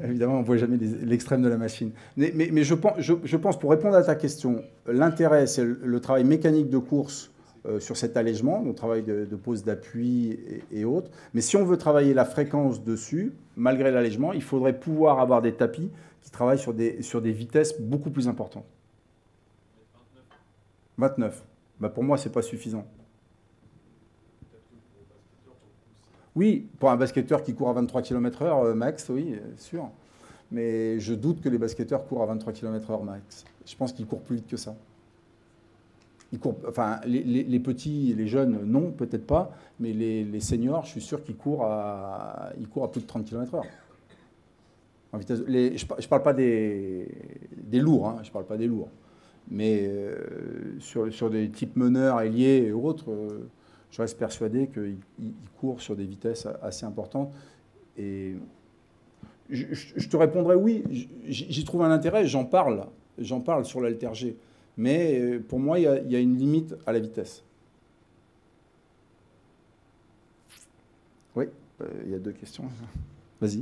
Évidemment, on ne voit jamais l'extrême de la machine. Mais je pense, pour répondre à ta question, l'intérêt, c'est le travail mécanique de course sur cet allègement, le travail de pose d'appui et autres. Mais si on veut travailler la fréquence dessus, malgré l'allègement, il faudrait pouvoir avoir des tapis qui travaillent sur des vitesses beaucoup plus importantes. 29. Bah, pour moi, ce n'est pas suffisant. Oui, pour un basketteur qui court à 23 km/h max, oui, sûr. Mais je doute que les basketteurs courent à 23 km/h max. Je pense qu'ils courent plus vite que ça. Ils courent, enfin, les petits, les jeunes, non, peut-être pas. Mais les seniors, je suis sûr qu'ils courent à plus de 30 km/h. En vitesse, je ne parle pas des lourds, hein, je parle pas des lourds. Mais sur des types meneurs, ailiers et autres... je reste persuadé qu'ils courent sur des vitesses assez importantes. Et je te répondrai oui, j'y trouve un intérêt, j'en parle sur l'haltère-G. Mais pour moi, il y a une limite à la vitesse. Oui, il y a 2 questions. Vas-y. Est-ce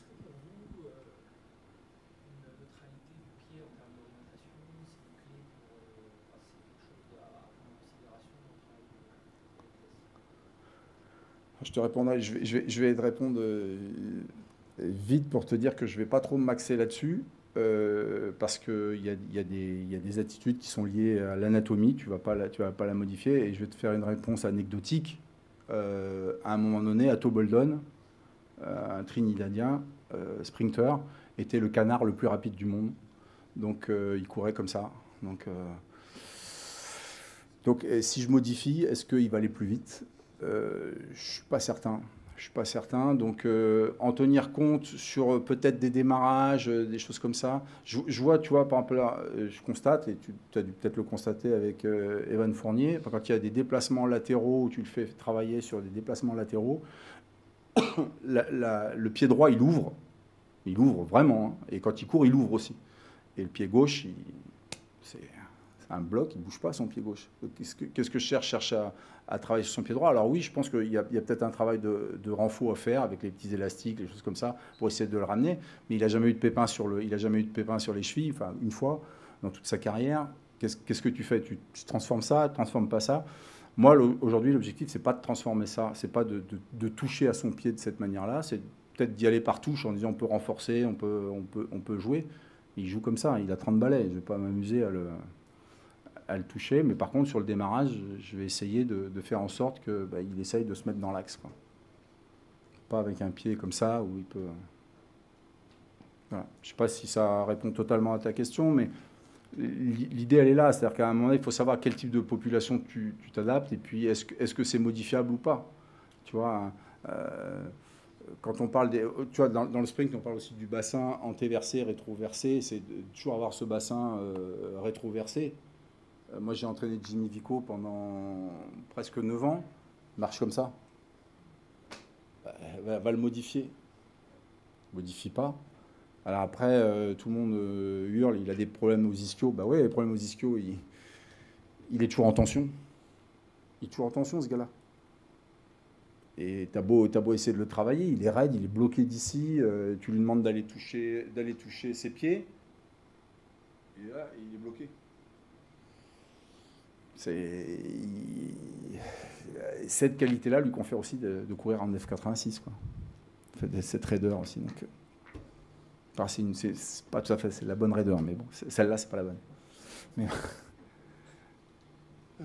que pour vous, une neutralité du pied en termes d'orientation, c'est une clé pour c'est quelque chose à prendre en considération dans le travail de vitesse? Je te répondrai, je vais te répondre vite pour te dire que je ne vais pas trop m'axer là-dessus, parce qu'il y a des attitudes qui sont liées à l'anatomie, tu vas pas la modifier, et je vais te faire une réponse anecdotique. À un moment donné, Ato Boldon, un Trinidadien, sprinter, était le canard le plus rapide du monde. Donc il courait comme ça. Donc si je modifie, est-ce qu'il va aller plus vite? Je ne suis pas certain. Donc en tenir compte sur peut-être des démarrages, des choses comme ça. Je vois, tu vois, par exemple là, je constate, et tu as dû peut-être le constater avec Evan Fournier, quand il y a des déplacements latéraux, où tu le fais travailler sur des déplacements latéraux, le pied droit, il ouvre vraiment, hein, et quand il court, il ouvre aussi. Et le pied gauche, c'est un bloc, il ne bouge pas son pied gauche. Qu'est-ce que je cherche à travailler sur son pied droit? Alors oui, je pense qu'il y a peut-être un travail de renfort à faire avec les petits élastiques, les choses comme ça, pour essayer de le ramener. Mais il n'a jamais eu de pépin sur les chevilles, enfin une fois dans toute sa carrière. Qu'est-ce que tu fais? Tu transformes ça, tu transformes pas ça? Moi, aujourd'hui, l'objectif, c'est pas de transformer ça, c'est pas de toucher à son pied de cette manière-là, c'est peut-être d'y aller par touche en disant on peut renforcer, on peut jouer. Il joue comme ça, il a 30 balais, je ne vais pas m'amuser à le toucher, mais par contre sur le démarrage, je vais essayer de faire en sorte qu'il essaye de se mettre dans l'axe, quoi. Pas avec un pied comme ça où il peut... Voilà. Je ne sais pas si ça répond totalement à ta question, mais l'idée elle est là, c'est-à-dire qu'à un moment donné, il faut savoir quel type de population tu t'adaptes, et puis est-ce que c'est modifiable ou pas, tu vois. Quand on parle tu vois, dans le sprint, on parle aussi du bassin antéversé, rétroversé, c'est de toujours avoir ce bassin rétroversé. Moi, j'ai entraîné Jimmy Vico pendant presque 9 ans. Il marche comme ça. Va le modifier. Modifie pas. Alors après, tout le monde hurle, il a des problèmes aux ischios. Bah ouais, les problèmes aux ischios, il est toujours en tension. Il est toujours en tension, ce gars-là. Et t'as beau essayer de le travailler, il est raide, il est bloqué d'ici, tu lui demandes d'aller toucher ses pieds, et là, il est bloqué. Cette qualité-là lui confère aussi de courir en F86, quoi. C'est Raider aussi, donc... Enfin, c'est pas tout à fait, c'est la bonne Raider, mais bon, celle-là, c'est pas la bonne. Mais...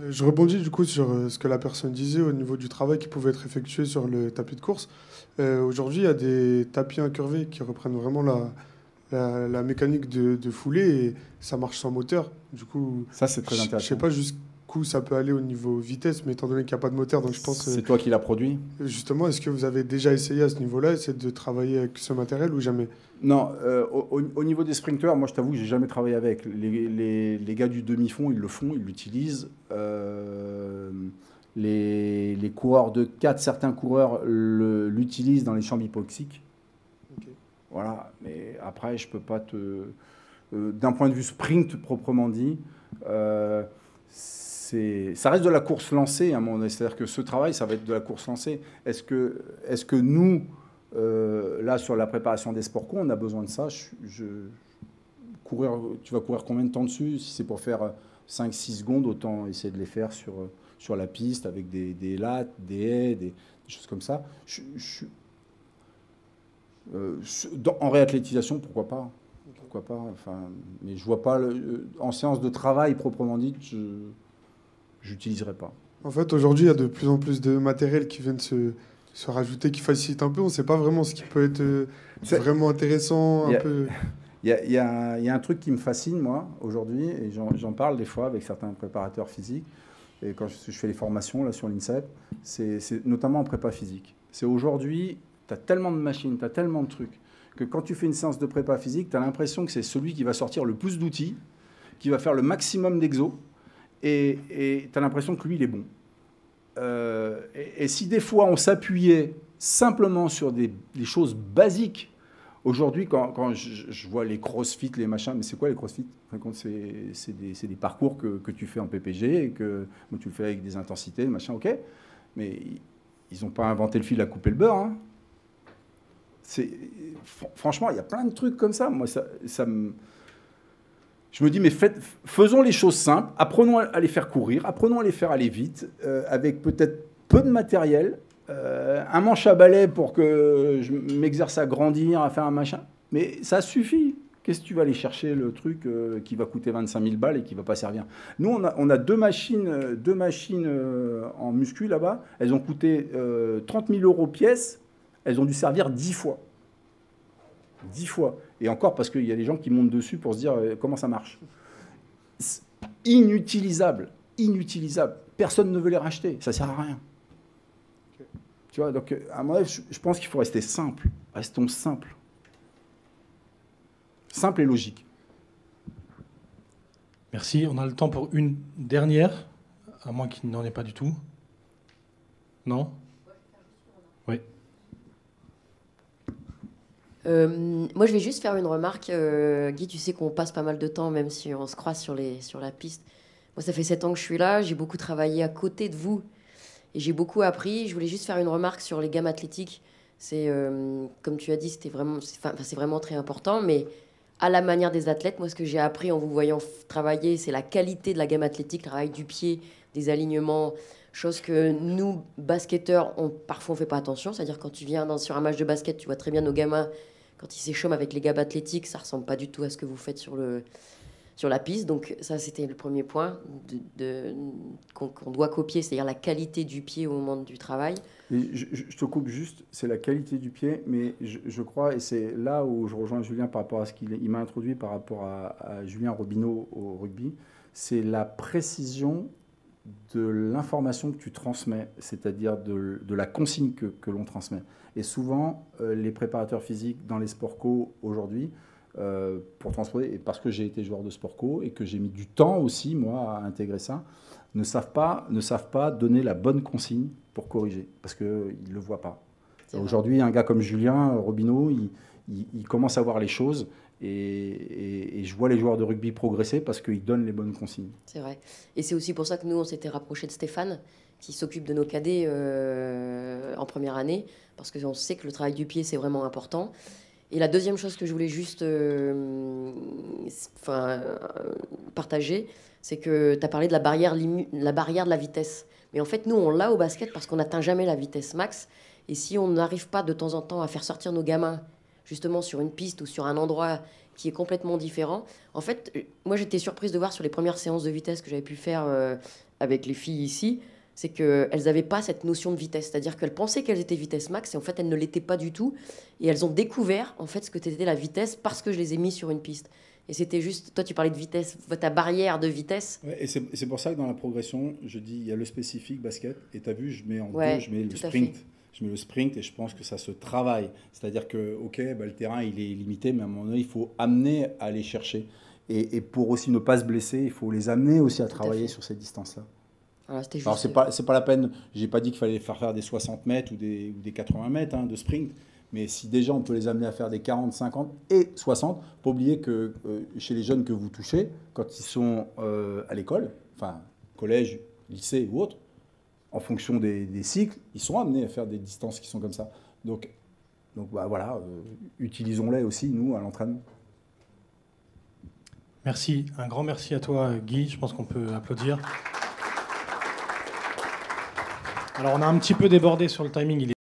Je rebondis du coup sur ce que la personne disait au niveau du travail qui pouvait être effectué sur le tapis de course. Aujourd'hui, il y a des tapis incurvés qui reprennent vraiment la mécanique de foulée et ça marche sans moteur. Du coup, ça, c'est très intéressant. Je sais pas jusqu'où ça peut aller au niveau vitesse, mais étant donné qu'il n'y a pas de moteur, donc je pense... C'est toi qui l'as produit? Justement, est-ce que vous avez déjà essayé à ce niveau-là, essayer de travailler avec ce matériel ou jamais? Non, au niveau des sprinters, moi je t'avoue que j'ai jamais travaillé avec. Les gars du demi-fond, ils le font, ils l'utilisent. Les coureurs de 4, certains coureurs l'utilisent dans les chambres hypoxiques. Okay. Voilà, mais après, je peux pas te... d'un point de vue sprint proprement dit, ça reste de la course lancée à un moment donné. C'est-à-dire que ce travail, ça va être de la course lancée. Est-ce que nous... là, sur la préparation des sport co, on a besoin de ça. Tu vas courir combien de temps dessus? Si c'est pour faire 5-6 secondes, autant essayer de les faire sur la piste avec des lattes, des haies, des choses comme ça. En réathlétisation, pourquoi pas? Pourquoi pas? Enfin, mais je vois pas en séance de travail proprement dite, j'utiliserai pas. En fait, aujourd'hui, il y a de plus en plus de matériel qui viennent se rajouter, qui facilite un peu. On ne sait pas vraiment ce qui peut être vraiment intéressant. Il y a un truc qui me fascine, moi, aujourd'hui, et j'en parle des fois avec certains préparateurs physiques, et quand je fais les formations là, sur l'INSEP, c'est notamment en prépa physique. C'est aujourd'hui, tu as tellement de machines, tu as tellement de trucs, que quand tu fais une séance de prépa physique, tu as l'impression que c'est celui qui va sortir le plus d'outils, qui va faire le maximum d'exos, et tu as l'impression que lui, il est bon. Et si des fois on s'appuyait simplement sur des choses basiques, aujourd'hui quand je vois les crossfit, les machins, mais c'est quoi les crossfit? C'est des parcours que tu fais en PPG et que bon, tu le fais avec des intensités, machin, ok, mais ils n'ont pas inventé le fil à couper le beurre. Hein. Franchement, il y a plein de trucs comme ça. Moi, je me dis, mais faisons les choses simples, apprenons à les faire courir, apprenons à les faire aller vite, avec peut-être peu de matériel, un manche à balai pour que je m'exerce à grandir, à faire un machin, mais ça suffit. Qu'est-ce que tu vas aller chercher le truc qui va coûter 25 000 balles et qui ne va pas servir? Nous, on a deux machines en muscu là-bas, elles ont coûté 30 000 € pièce, elles ont dû servir 10 fois. 10 fois. Et encore parce qu'il y a des gens qui montent dessus pour se dire comment ça marche. Inutilisable. Inutilisable. Personne ne veut les racheter. Ça ne sert à rien. Okay. Tu vois, donc, à mon avis, je pense qu'il faut rester simple. Restons simples. Simple et logique. Merci. On a le temps pour une dernière, à moins qu'il n'en ait pas du tout. Non? Oui. Moi, je vais juste faire une remarque. Guy, tu sais qu'on passe pas mal de temps, même si on se croise sur la piste. Moi, ça fait 7 ans que je suis là. J'ai beaucoup travaillé à côté de vous et j'ai beaucoup appris. Je voulais juste faire une remarque sur les gammes athlétiques. C'est, comme tu as dit, c'est vraiment très important. Mais à la manière des athlètes, moi, ce que j'ai appris en vous voyant travailler, c'est la qualité de la gamme athlétique, le travail du pied, des alignements. Chose que nous, basketteurs, parfois on ne fait pas attention. C'est-à-dire quand tu viens sur un match de basket, tu vois très bien nos gamins, quand ils s'échauffent avec les gammes athlétiques, ça ne ressemble pas du tout à ce que vous faites sur la piste. Donc ça, c'était le premier point qu'on doit copier, c'est-à-dire la qualité du pied au moment du travail. Et je te coupe juste, c'est la qualité du pied, mais je crois, et c'est là où je rejoins Julien par rapport à ce qu'il m'a introduit par rapport à Julien Robineau au rugby, c'est la précision de l'information que tu transmets, c'est-à-dire de la consigne que l'on transmet. Et souvent, les préparateurs physiques dans les sport co aujourd'hui, pour transposer, et parce que j'ai été joueur de sport co et que j'ai mis du temps aussi, moi, à intégrer ça, ne savent pas donner la bonne consigne pour corriger, parce qu'ils ne le voient pas. Aujourd'hui, un gars comme Julien Robineau, il commence à voir les choses, Et je vois les joueurs de rugby progresser parce qu'ils donnent les bonnes consignes. C'est vrai. Et c'est aussi pour ça que nous, on s'était rapproché de Stéphane, qui s'occupe de nos cadets en première année, parce qu'on sait que le travail du pied, c'est vraiment important. Et la deuxième chose que je voulais juste partager, c'est que tu as parlé de la barrière de la vitesse. Mais en fait, nous, on l'a au basket parce qu'on n'atteint jamais la vitesse max. Et si on n'arrive pas de temps en temps à faire sortir nos gamins, justement sur une piste ou sur un endroit qui est complètement différent, en fait, moi, j'étais surprise de voir sur les premières séances de vitesse que j'avais pu faire avec les filles ici, c'est qu'elles n'avaient pas cette notion de vitesse. C'est-à-dire qu'elles pensaient qu'elles étaient vitesse max et en fait, elles ne l'étaient pas du tout. Et elles ont découvert, en fait, ce que c'était la vitesse parce que je les ai mis sur une piste. Et c'était juste, toi tu parlais de vitesse, ta barrière de vitesse. Ouais, et c'est pour ça que dans la progression, je dis, il y a le spécifique basket, et tu as vu, je mets en Ouais, deux, je mets le tout à sprint. fait. Je mets le sprint et je pense que ça se travaille. C'est-à-dire que, ok, bah, le terrain il est limité, mais à un moment donné, il faut amener à aller chercher. Et pour aussi ne pas se blesser, il faut les amener aussi à travailler sur ces distances-là. Voilà, c'était juste... Alors, c'est pas la peine, j'ai pas dit qu'il fallait faire des 60 mètres ou des 80 mètres de sprint, mais si déjà on peut les amener à faire des 40, 50 et 60, pas oublier que chez les jeunes que vous touchez, quand ils sont à l'école, enfin collège, lycée ou autre, en fonction des cycles, ils sont amenés à faire des distances qui sont comme ça. Donc bah, voilà, utilisons-les aussi, nous, à l'entraînement. Merci. Un grand merci à toi, Guy. Je pense qu'on peut applaudir. Alors, on a un petit peu débordé sur le timing.